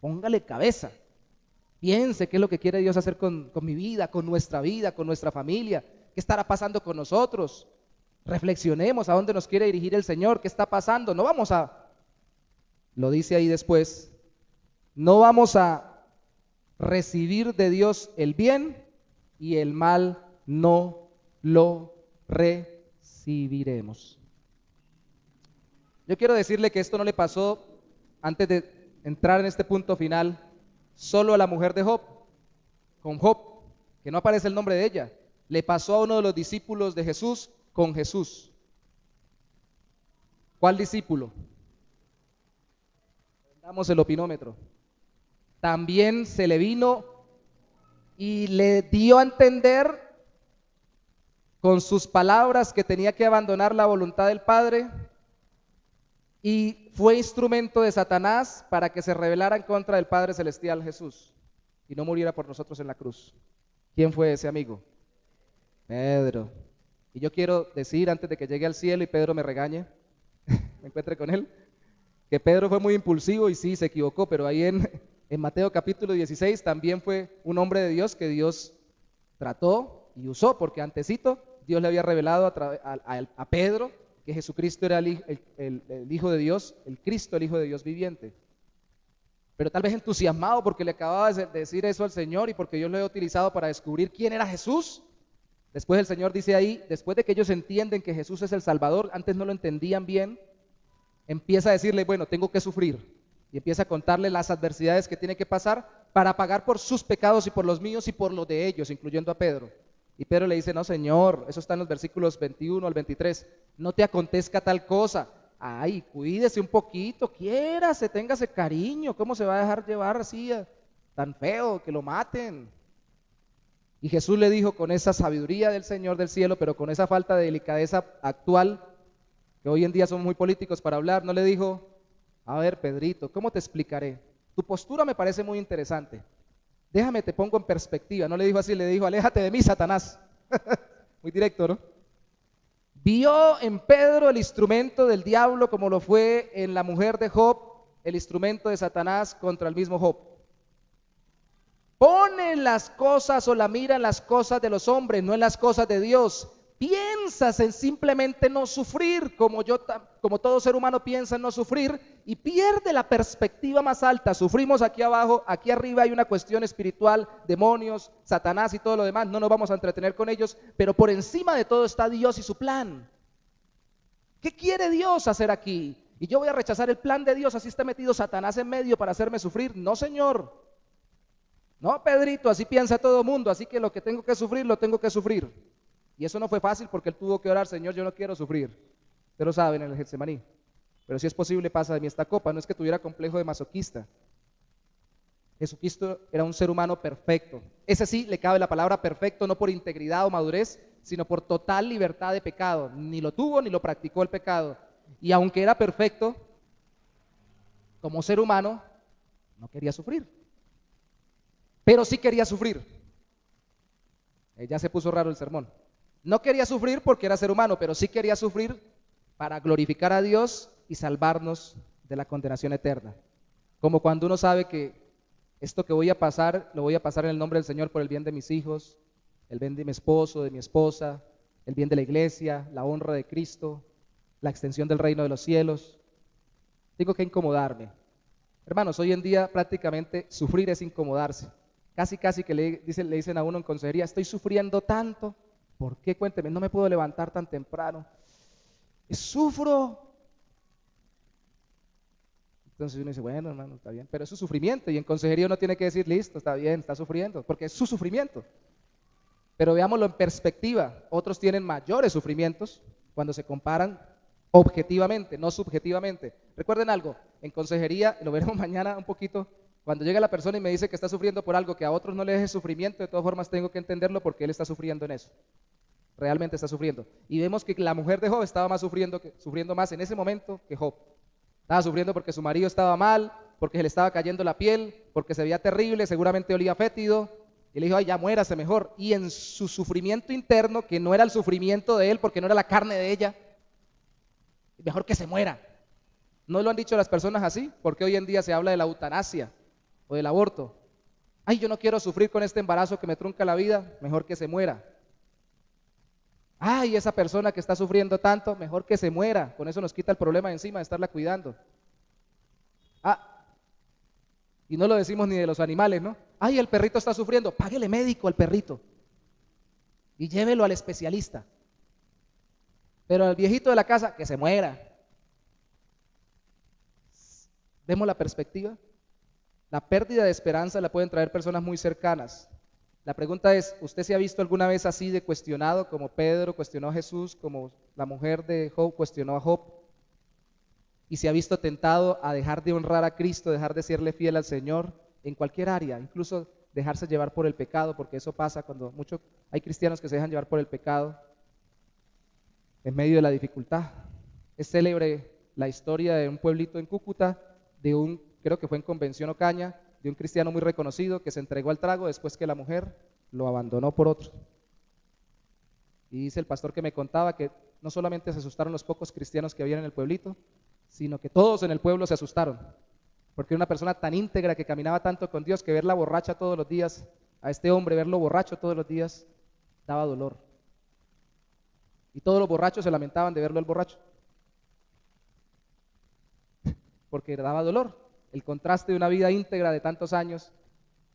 Póngale cabeza. Piense qué es lo que quiere Dios hacer con mi vida, con nuestra familia. ¿Qué estará pasando con nosotros? Reflexionemos a dónde nos quiere dirigir el Señor, qué está pasando. No vamos a, lo dice ahí después, no vamos a recibir de Dios el bien y el mal no lo recibiremos. Yo quiero decirle que esto no le pasó, antes de entrar en este punto final, solo a la mujer de Job, con Job, que no aparece el nombre de ella, le pasó a uno de los discípulos de Jesús con Jesús. ¿Cuál discípulo? Damos el opinómetro. También se le vino y le dio a entender con sus palabras que tenía que abandonar la voluntad del Padre y fue instrumento de Satanás para que se rebelara en contra del Padre Celestial Jesús y no muriera por nosotros en la cruz. ¿Quién fue ese amigo? Pedro. Y yo quiero decir, antes de que llegue al cielo y Pedro me regañe, me encuentre con él, que Pedro fue muy impulsivo y sí, se equivocó, pero ahí en Mateo capítulo 16 también fue un hombre de Dios que Dios trató y usó, porque antesito Dios le había revelado a Pedro que Jesucristo era el Hijo de Dios, el Cristo, el Hijo de Dios viviente. Pero tal vez entusiasmado porque le acababa de decir eso al Señor y porque Dios lo había utilizado para descubrir quién era Jesús. Después el Señor dice ahí, después de que ellos entienden que Jesús es el Salvador, antes no lo entendían bien, empieza a decirle, bueno, tengo que sufrir. Y empieza a contarle las adversidades que tiene que pasar para pagar por sus pecados y por los míos y por los de ellos, incluyendo a Pedro. Y Pedro le dice, no Señor, eso está en los versículos 21 al 23, no te acontezca tal cosa. Ay, cuídese un poquito, quiérase, téngase cariño, ¿cómo se va a dejar llevar así tan feo, que lo maten? Y Jesús le dijo con esa sabiduría del Señor del cielo, pero con esa falta de delicadeza actual, que hoy en día somos muy políticos para hablar, no le dijo, a ver Pedrito, ¿cómo te explicaré? Tu postura me parece muy interesante, déjame te pongo en perspectiva. No le dijo así, le dijo, aléjate de mí, Satanás. Muy directo, ¿no? Vio en Pedro el instrumento del diablo como lo fue en la mujer de Job, el instrumento de Satanás contra el mismo Job. Pone las cosas o la mira en las cosas de los hombres, no en las cosas de Dios. Piensas en simplemente no sufrir, como todo ser humano piensa en no sufrir, y pierde la perspectiva más alta. Sufrimos aquí abajo, aquí arriba hay una cuestión espiritual, demonios, Satanás y todo lo demás, no nos vamos a entretener con ellos, pero por encima de todo está Dios y su plan. ¿Qué quiere Dios hacer aquí? Y yo voy a rechazar el plan de Dios, así está metido Satanás en medio para hacerme sufrir. No, Señor. No, Pedrito, así piensa todo el mundo, así que lo que tengo que sufrir, lo tengo que sufrir. Y eso no fue fácil porque él tuvo que orar, Señor, yo no quiero sufrir. Ustedes lo saben en el Getsemaní. Pero si es posible, pasa de mí esta copa. No es que tuviera complejo de masoquista. Jesucristo era un ser humano perfecto. Ese sí le cabe la palabra perfecto, no por integridad o madurez, sino por total libertad de pecado. Ni lo tuvo ni lo practicó el pecado. Y aunque era perfecto, como ser humano, no quería sufrir. Pero sí quería sufrir. Ya se puso raro el sermón. No quería sufrir porque era ser humano, pero sí quería sufrir para glorificar a Dios y salvarnos de la condenación eterna. Como cuando uno sabe que esto que voy a pasar, lo voy a pasar en el nombre del Señor por el bien de mis hijos, el bien de mi esposo, de mi esposa, el bien de la iglesia, la honra de Cristo, la extensión del reino de los cielos. Tengo que incomodarme. Hermanos, hoy en día prácticamente sufrir es incomodarse. Casi que le dicen a uno en consejería, estoy sufriendo tanto. ¿Por qué? Cuénteme, no me puedo levantar tan temprano. Sufro. Entonces uno dice, bueno, hermano, está bien, pero es su sufrimiento. Y en consejería uno tiene que decir, listo, está bien, está sufriendo, porque es su sufrimiento. Pero veámoslo en perspectiva. Otros tienen mayores sufrimientos cuando se comparan objetivamente, no subjetivamente. Recuerden algo, en consejería, lo veremos mañana un poquito, cuando llega la persona y me dice que está sufriendo por algo que a otros no le deje sufrimiento, de todas formas tengo que entenderlo porque él está sufriendo en eso. Realmente está sufriendo. Y vemos que la mujer de Job estaba sufriendo más en ese momento que Job. Estaba sufriendo porque su marido estaba mal, porque se le estaba cayendo la piel, porque se veía terrible, seguramente olía fétido. Y le dijo, ay, ya muérase mejor. Y en su sufrimiento interno, que no era el sufrimiento de él, porque no era la carne de ella, mejor que se muera. ¿No lo han dicho las personas así? Porque hoy en día se habla de la eutanasia o del aborto. Ay, yo no quiero sufrir con este embarazo que me trunca la vida, mejor que se muera. Ay, esa persona que está sufriendo tanto, mejor que se muera. Con eso nos quita el problema de encima de estarla cuidando. Y no lo decimos ni de los animales, ¿no? Ay, el perrito está sufriendo, páguele médico al perrito y llévelo al especialista. Pero al viejito de la casa, que se muera. ¿Vemos la perspectiva? La pérdida de esperanza la pueden traer personas muy cercanas. La pregunta es, ¿usted se ha visto alguna vez así de cuestionado, como Pedro cuestionó a Jesús, como la mujer de Job cuestionó a Job? Y se ha visto tentado a dejar de honrar a Cristo, dejar de serle fiel al Señor en cualquier área, incluso dejarse llevar por el pecado, porque eso pasa cuando hay cristianos que se dejan llevar por el pecado en medio de la dificultad. Es célebre la historia de un pueblito en Cúcuta, creo que fue en Convención Ocaña, de un cristiano muy reconocido que se entregó al trago después que la mujer lo abandonó por otro. Y dice el pastor que me contaba que no solamente se asustaron los pocos cristianos que había en el pueblito, sino que todos en el pueblo se asustaron, porque era una persona tan íntegra que caminaba tanto con Dios que verla borracha todos los días, a este hombre verlo borracho todos los días, daba dolor. Y todos los borrachos se lamentaban de verlo el borracho, porque daba dolor, el contraste de una vida íntegra de tantos años.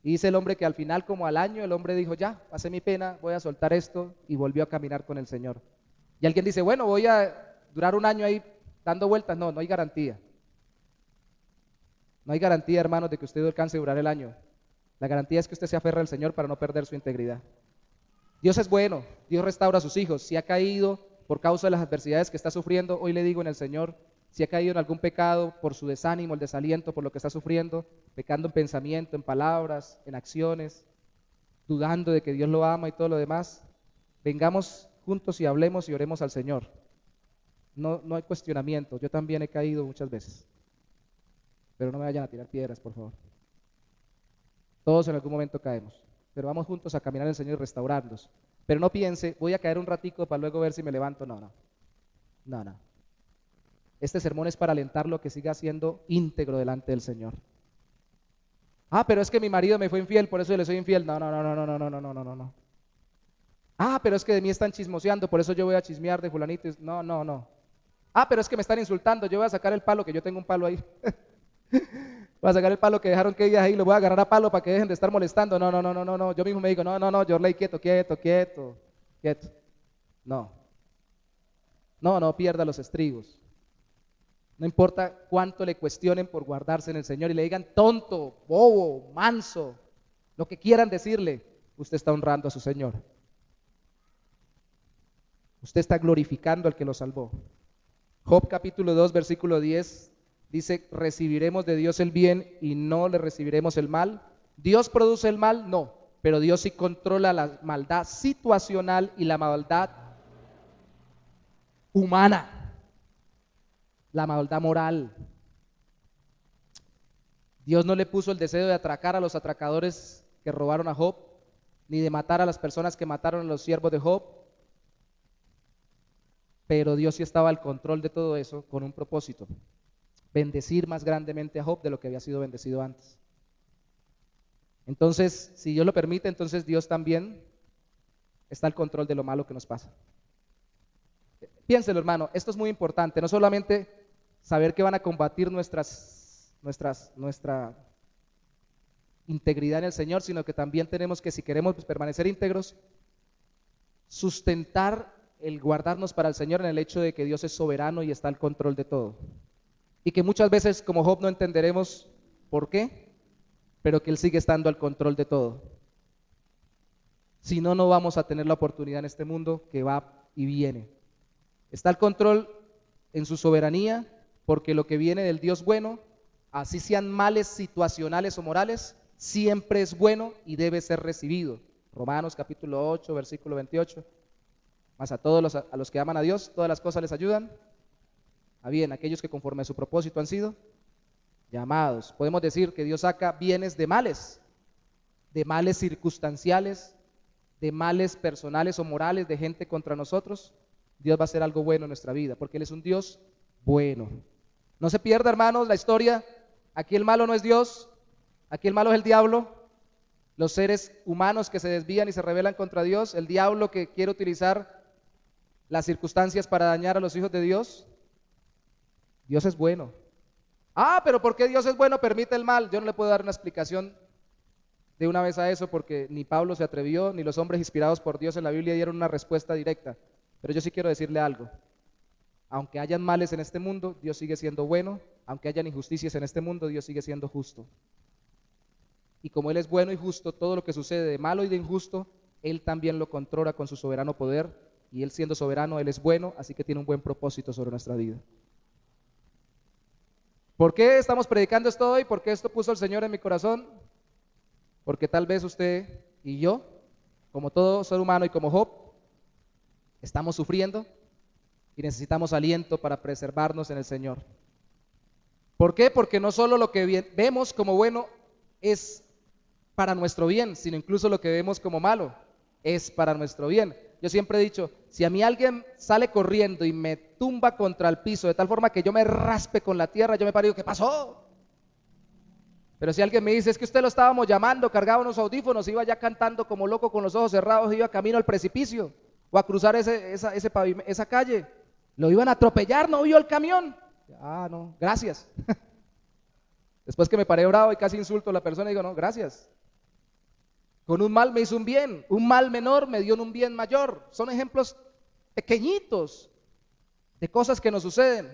Y dice el hombre que al final, como al año, el hombre dijo, ya, pasé mi pena, voy a soltar esto, y volvió a caminar con el Señor. Y alguien dice, bueno, voy a durar un año ahí dando vueltas. No, no hay garantía. No hay garantía, hermanos, de que usted alcance a durar el año. La garantía es que usted se aferre al Señor para no perder su integridad. Dios es bueno, Dios restaura a sus hijos. Si ha caído por causa de las adversidades que está sufriendo, hoy le digo en el Señor, si ha caído en algún pecado por su desánimo, el desaliento, por lo que está sufriendo, pecando en pensamiento, en palabras, en acciones, dudando de que Dios lo ama y todo lo demás, vengamos juntos y hablemos y oremos al Señor. No hay cuestionamiento, yo también he caído muchas veces, pero no me vayan a tirar piedras, por favor. Todos en algún momento caemos, pero vamos juntos a caminar al Señor y restaurarnos. Pero no piense, voy a caer un ratico para luego ver si me levanto. No. Este sermón es para alentarlo a que siga siendo íntegro delante del Señor. Ah, pero es que mi marido me fue infiel, por eso yo le soy infiel. No. Ah, pero es que de mí están chismoseando, por eso yo voy a chismear de fulanito. No. Ah, pero es que me están insultando, yo voy a sacar el palo, que yo tengo un palo ahí. Voy a sacar el palo que dejaron que ellas ahí, lo voy a agarrar a palo para que dejen de estar molestando. No. Yo mismo me digo, no, Jorley, quieto. No pierda los estribos. No importa cuánto le cuestionen por guardarse en el Señor y le digan tonto, bobo, manso, lo que quieran decirle, usted está honrando a su Señor. Usted está glorificando al que lo salvó. Job capítulo 2, versículo 10 dice, ¿recibiremos de Dios el bien y no le recibiremos el mal? ¿Dios produce el mal? No, pero Dios sí controla la maldad situacional y la maldad humana. La maldad moral. Dios no le puso el deseo de atracar a los atracadores que robaron a Job, ni de matar a las personas que mataron a los siervos de Job, pero Dios sí estaba al control de todo eso con un propósito: bendecir más grandemente a Job de lo que había sido bendecido antes. Entonces, si Dios lo permite, entonces Dios también está al control de lo malo que nos pasa. Piénselo, hermano, esto es muy importante, no solamente saber que van a combatir nuestra integridad en el Señor, sino que también tenemos que, si queremos permanecer íntegros, sustentar el guardarnos para el Señor en el hecho de que Dios es soberano y está al control de todo. Y que muchas veces, como Job, no entenderemos por qué, pero que Él sigue estando al control de todo. Si no, no vamos a tener la oportunidad en este mundo que va y viene. Está al control en su soberanía, porque lo que viene del Dios bueno, así sean males situacionales o morales, siempre es bueno y debe ser recibido. Romanos capítulo 8, versículo 28. Mas a todos a los que aman a Dios, todas las cosas les ayudan a bien, aquellos que conforme a su propósito han sido llamados. Podemos decir que Dios saca bienes de males circunstanciales, de males personales o morales, de gente contra nosotros. Dios va a hacer algo bueno en nuestra vida, porque Él es un Dios bueno. No se pierda, hermanos, la historia. Aquí el malo no es Dios, aquí el malo es el diablo, los seres humanos que se desvían y se rebelan contra Dios, el diablo que quiere utilizar las circunstancias para dañar a los hijos de Dios. Dios es bueno. Ah, pero ¿por qué Dios es bueno? Permite el mal. Yo no le puedo dar una explicación de una vez a eso, porque ni Pablo se atrevió, ni los hombres inspirados por Dios en la Biblia dieron una respuesta directa. Pero yo sí quiero decirle algo. Aunque hayan males en este mundo, Dios sigue siendo bueno. Aunque hayan injusticias en este mundo, Dios sigue siendo justo. Y como Él es bueno y justo, todo lo que sucede de malo y de injusto, Él también lo controla con su soberano poder. Y Él, siendo soberano, Él es bueno, así que tiene un buen propósito sobre nuestra vida. ¿Por qué estamos predicando esto hoy? ¿Por qué esto puso el Señor en mi corazón? Porque tal vez usted y yo, como todo ser humano y como Job, estamos sufriendo, y necesitamos aliento para preservarnos en el Señor. ¿Por qué? Porque no solo lo que vemos como bueno es para nuestro bien, sino incluso lo que vemos como malo es para nuestro bien. Yo siempre he dicho, si a mí alguien sale corriendo y me tumba contra el piso de tal forma que yo me raspe con la tierra, yo me paro y digo, ¿qué pasó? Pero si alguien me dice, es que usted lo estábamos llamando, cargaba unos audífonos, iba ya cantando como loco con los ojos cerrados, iba camino al precipicio o a cruzar esa calle, lo iban a atropellar, no vio el camión. Ah, no, gracias. Después que me paré bravo y casi insulto a la persona, digo, no, gracias. Con un mal me hizo un bien, un mal menor me dio un bien mayor. Son ejemplos pequeñitos de cosas que nos suceden.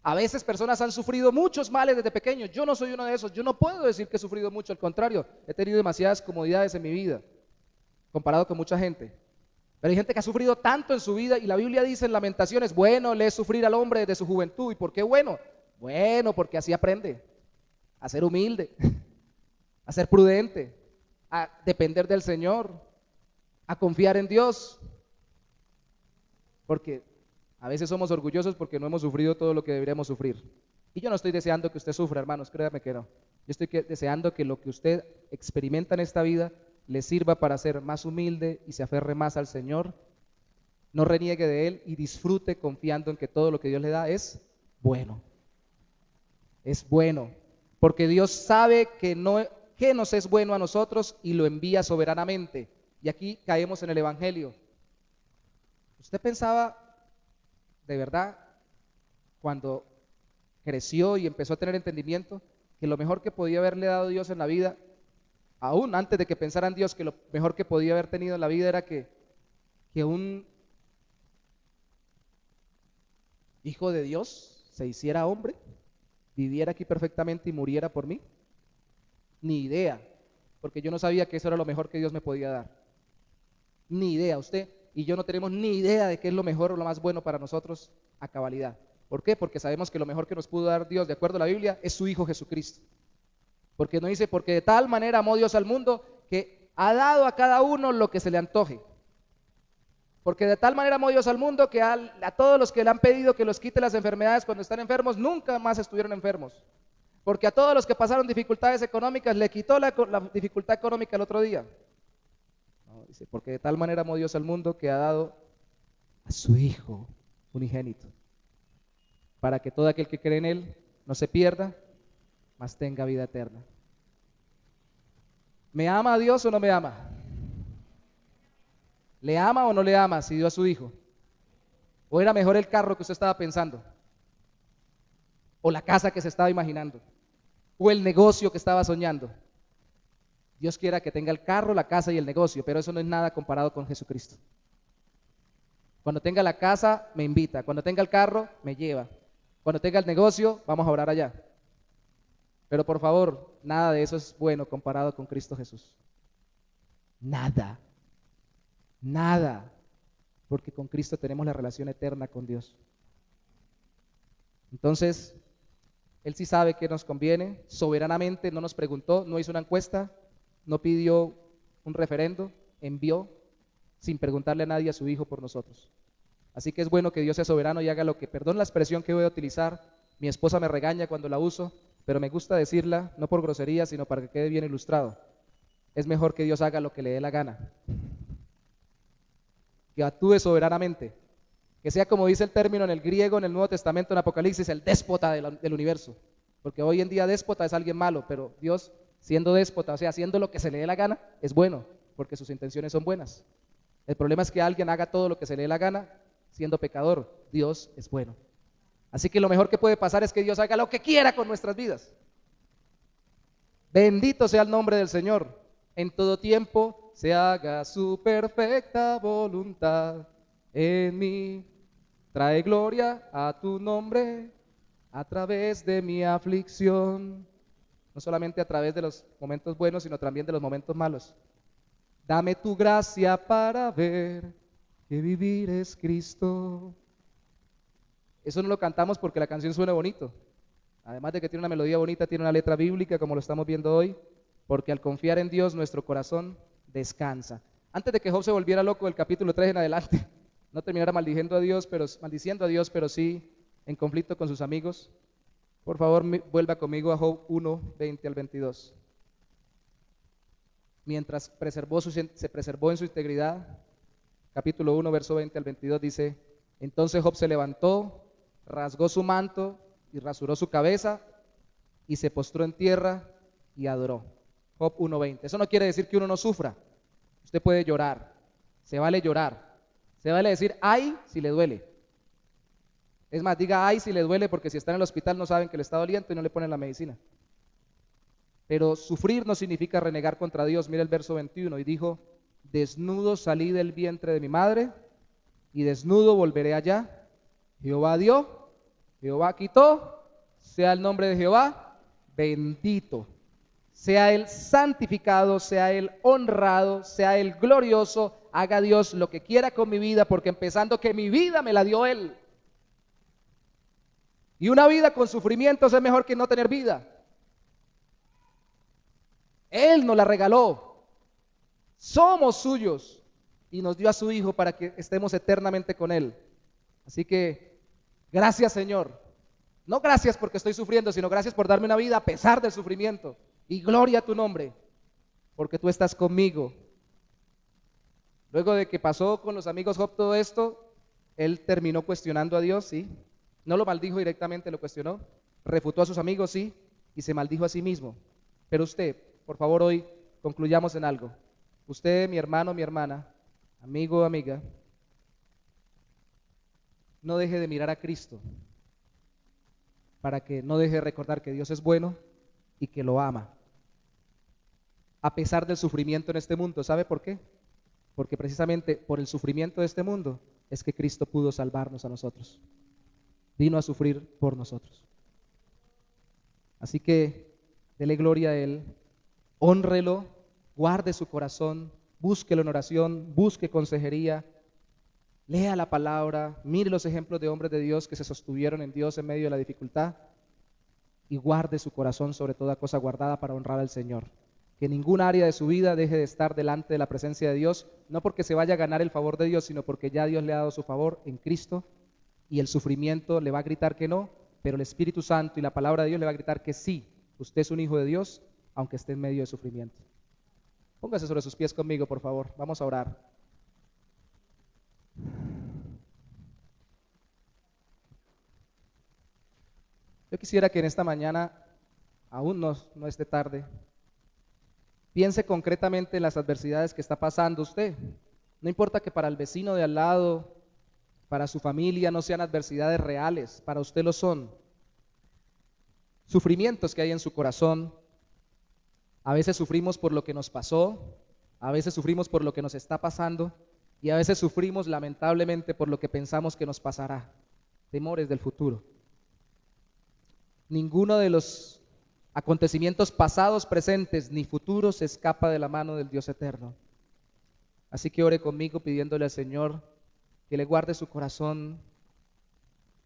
A veces personas han sufrido muchos males desde pequeños. Yo no soy uno de esos. Yo no puedo decir que he sufrido mucho, al contrario, he tenido demasiadas comodidades en mi vida, comparado con mucha gente. Pero hay gente que ha sufrido tanto en su vida y la Biblia dice en Lamentaciones, bueno le es sufrir al hombre desde su juventud. ¿Y por qué bueno? Bueno, porque así aprende a ser humilde, a ser prudente, a depender del Señor, a confiar en Dios. Porque a veces somos orgullosos porque no hemos sufrido todo lo que deberíamos sufrir. Y yo no estoy deseando que usted sufra, hermanos, créame que no. Yo estoy deseando que lo que usted experimenta en esta vida le sirva para ser más humilde y se aferre más al Señor, no reniegue de Él y disfrute confiando en que todo lo que Dios le da es bueno. Es bueno, porque Dios sabe que nos es bueno a nosotros y lo envía soberanamente. Y aquí caemos en el Evangelio. ¿Usted pensaba de verdad, cuando creció y empezó a tener entendimiento, que lo mejor que podía haberle dado Dios en la vida, aún antes de que pensara en Dios, que lo mejor que podía haber tenido en la vida era que un hijo de Dios se hiciera hombre, viviera aquí perfectamente y muriera por mí? Ni idea, porque yo no sabía que eso era lo mejor que Dios me podía dar. Ni idea. Usted y yo no tenemos ni idea de qué es lo mejor o lo más bueno para nosotros a cabalidad. ¿Por qué? Porque sabemos que lo mejor que nos pudo dar Dios, de acuerdo a la Biblia, es su Hijo Jesucristo. Porque nos dice, porque de tal manera amó Dios al mundo que ha dado a cada uno lo que se le antoje. Porque de tal manera amó Dios al mundo que a todos los que le han pedido que los quite las enfermedades cuando están enfermos, nunca más estuvieron enfermos. Porque a todos los que pasaron dificultades económicas, le quitó la dificultad económica el otro día. No, dice, porque de tal manera amó Dios al mundo que ha dado a su Hijo unigénito, para que todo aquel que cree en Él no se pierda, mas tenga vida eterna. ¿Me ama a Dios o no me ama? ¿Le ama o no le ama si dio a su Hijo? ¿O era mejor el carro que usted estaba pensando? ¿O la casa que se estaba imaginando? ¿O el negocio que estaba soñando? Dios quiera que tenga el carro, la casa y el negocio, pero eso no es nada comparado con Jesucristo. Cuando tenga la casa, me invita. Cuando tenga el carro, me lleva. Cuando tenga el negocio, vamos a orar allá. Pero por favor, nada de eso es bueno comparado con Cristo Jesús. Nada. Nada. Porque con Cristo tenemos la relación eterna con Dios. Entonces, Él sí sabe qué nos conviene. Soberanamente no nos preguntó, no hizo una encuesta, no pidió un referendo, envió sin preguntarle a nadie a su Hijo por nosotros. Así que es bueno que Dios sea soberano y haga lo que, perdón la expresión que voy a utilizar, mi esposa me regaña cuando la uso, pero me gusta decirla, no por grosería, sino para que quede bien ilustrado. Es mejor que Dios haga lo que le dé la gana, que actúe soberanamente, que sea como dice el término en el griego, en el Nuevo Testamento, en Apocalipsis, el déspota del universo, porque hoy en día déspota es alguien malo, pero Dios siendo déspota, o sea, haciendo lo que se le dé la gana, es bueno, porque sus intenciones son buenas. El problema es que alguien haga todo lo que se le dé la gana, siendo pecador. Dios es bueno. Así que lo mejor que puede pasar es que Dios haga lo que quiera con nuestras vidas. Bendito sea el nombre del Señor. En todo tiempo se haga su perfecta voluntad en mí. Trae gloria a tu nombre a través de mi aflicción. No solamente a través de los momentos buenos, sino también de los momentos malos. Dame tu gracia para ver que vivir es Cristo. Eso no lo cantamos porque la canción suena bonito. Además de que tiene una melodía bonita, tiene una letra bíblica como lo estamos viendo hoy, porque al confiar en Dios nuestro corazón descansa. Antes de que Job se volviera loco del capítulo 3 en adelante, no terminara maldiciendo a Dios, pero sí en conflicto con sus amigos. Por favor, vuelva conmigo a Job 1, 20 al 22. Mientras se preservó en su integridad, capítulo 1, verso 20 al 22 dice: entonces Job se levantó, rasgó su manto y rasuró su cabeza y se postró en tierra y adoró. Job 1:20. Eso no quiere decir que uno no sufra. Usted puede llorar, se vale llorar, se vale decir ay si le duele. Es más, diga ay si le duele, porque si está en el hospital no saben que le está doliendo y no le ponen la medicina. Pero sufrir no significa renegar contra Dios. Mira el verso 21, y dijo: desnudo salí del vientre de mi madre y desnudo volveré allá. Jehová dio, Jehová quitó, sea el nombre de Jehová bendito, sea Él santificado, sea Él honrado, sea Él glorioso. Haga Dios lo que quiera con mi vida, porque empezando que mi vida me la dio Él. Y una vida con sufrimientos es mejor que no tener vida. Él nos la regaló. Somos suyos y nos dio a su Hijo para que estemos eternamente con Él. Así que gracias, Señor. No gracias porque estoy sufriendo, sino gracias por darme una vida a pesar del sufrimiento. Y gloria a tu nombre, porque tú estás conmigo. Luego de que pasó con los amigos Job todo esto, él terminó cuestionando a Dios, sí. No lo maldijo directamente, lo cuestionó. Refutó a sus amigos, sí, y se maldijo a sí mismo. Pero usted, por favor, hoy concluyamos en algo. Usted, mi hermano, mi hermana, amigo, amiga, no deje de mirar a Cristo, para que no deje de recordar que Dios es bueno y que lo ama, a pesar del sufrimiento en este mundo. ¿Sabe por qué? Porque precisamente por el sufrimiento de este mundo es que Cristo pudo salvarnos a nosotros. Vino a sufrir por nosotros. Así que dele gloria a Él, hónrelo, guarde su corazón, búsquelo en oración, busque consejería, lea la palabra, mire los ejemplos de hombres de Dios que se sostuvieron en Dios en medio de la dificultad, y guarde su corazón sobre toda cosa guardada para honrar al Señor. Que ningún área de su vida deje de estar delante de la presencia de Dios, no porque se vaya a ganar el favor de Dios, sino porque ya Dios le ha dado su favor en Cristo, y el sufrimiento le va a gritar que no, pero el Espíritu Santo y la palabra de Dios le va a gritar que sí, usted es un hijo de Dios, aunque esté en medio de sufrimiento. Póngase sobre sus pies conmigo, por favor, vamos a orar. Yo quisiera que en esta mañana, aún no esté tarde, piense concretamente en las adversidades que está pasando usted. No importa que para el vecino de al lado, para su familia no sean adversidades reales, para usted lo son. Sufrimientos que hay en su corazón. A veces sufrimos por lo que nos pasó, a veces sufrimos por lo que nos está pasando, y a veces sufrimos lamentablemente por lo que pensamos que nos pasará. Temores del futuro. Ninguno de los acontecimientos pasados, presentes ni futuros se escapa de la mano del Dios eterno. Así que ore conmigo pidiéndole al Señor que le guarde su corazón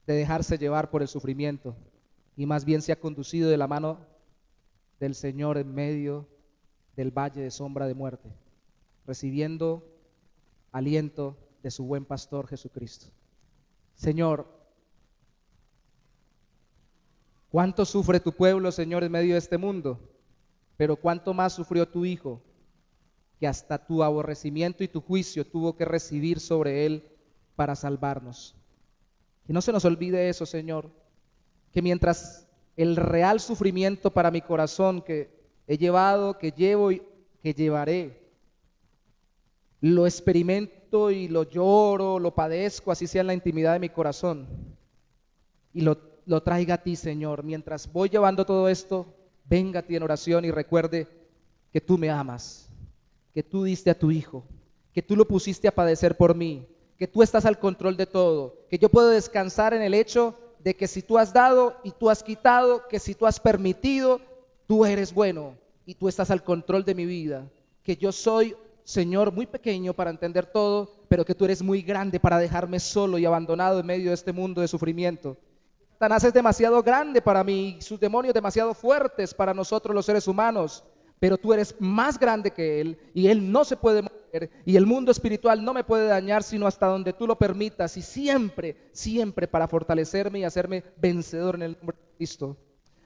de dejarse llevar por el sufrimiento y más bien sea conducido de la mano del Señor en medio del valle de sombra de muerte, recibiendo aliento de su buen pastor Jesucristo. Señor, cuánto sufre tu pueblo, Señor, en medio de este mundo, pero cuánto más sufrió tu Hijo, que hasta tu aborrecimiento y tu juicio tuvo que recibir sobre él para salvarnos. Que no se nos olvide eso, Señor, que mientras el real sufrimiento para mi corazón que he llevado, que llevo y que llevaré, lo experimento y lo lloro, lo padezco, así sea en la intimidad de mi corazón, y lo traiga a ti, Señor. Mientras voy llevando todo esto, venga a ti en oración y recuerde que tú me amas, que tú diste a tu Hijo, que tú lo pusiste a padecer por mí, que tú estás al control de todo, que yo puedo descansar en el hecho de que si tú has dado y tú has quitado, que si tú has permitido, tú eres bueno y tú estás al control de mi vida, que yo soy, Señor, muy pequeño para entender todo, pero que tú eres muy grande para dejarme solo y abandonado en medio de este mundo de sufrimiento. Satanás es demasiado grande para mí, sus demonios demasiado fuertes para nosotros los seres humanos, pero tú eres más grande que él y él no se puede mover y el mundo espiritual no me puede dañar sino hasta donde tú lo permitas, y siempre, siempre para fortalecerme y hacerme vencedor en el nombre de Cristo.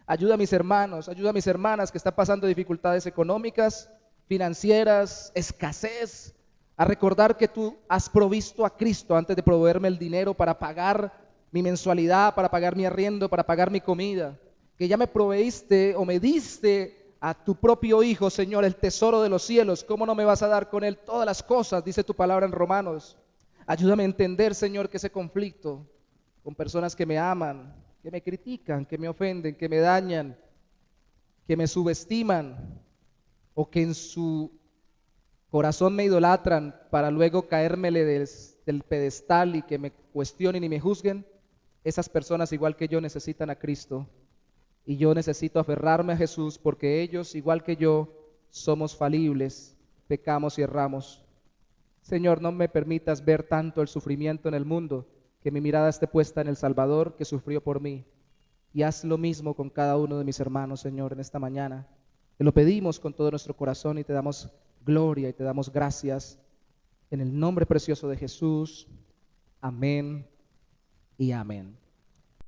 Ayuda a mis hermanos, ayuda a mis hermanas que están pasando dificultades económicas, financieras, escasez, a recordar que tú has provisto a Cristo antes de proveerme el dinero para pagar mi mensualidad, para pagar mi arriendo, para pagar mi comida, que ya me proveíste o me diste a tu propio Hijo, Señor, el tesoro de los cielos. ¿Cómo no me vas a dar con Él todas las cosas? Dice tu palabra en Romanos. Ayúdame a entender, Señor, que ese conflicto con personas que me aman, que me critican, que me ofenden, que me dañan, que me subestiman o que en su corazón me idolatran para luego caérmele del pedestal y que me cuestionen y me juzguen, esas personas igual que yo necesitan a Cristo. Y yo necesito aferrarme a Jesús porque ellos, igual que yo, somos falibles, pecamos y erramos. Señor, no me permitas ver tanto el sufrimiento en el mundo, que mi mirada esté puesta en el Salvador que sufrió por mí. Y haz lo mismo con cada uno de mis hermanos, Señor, en esta mañana. Te lo pedimos con todo nuestro corazón y te damos gloria y te damos gracias. En el nombre precioso de Jesús. Amén y amén.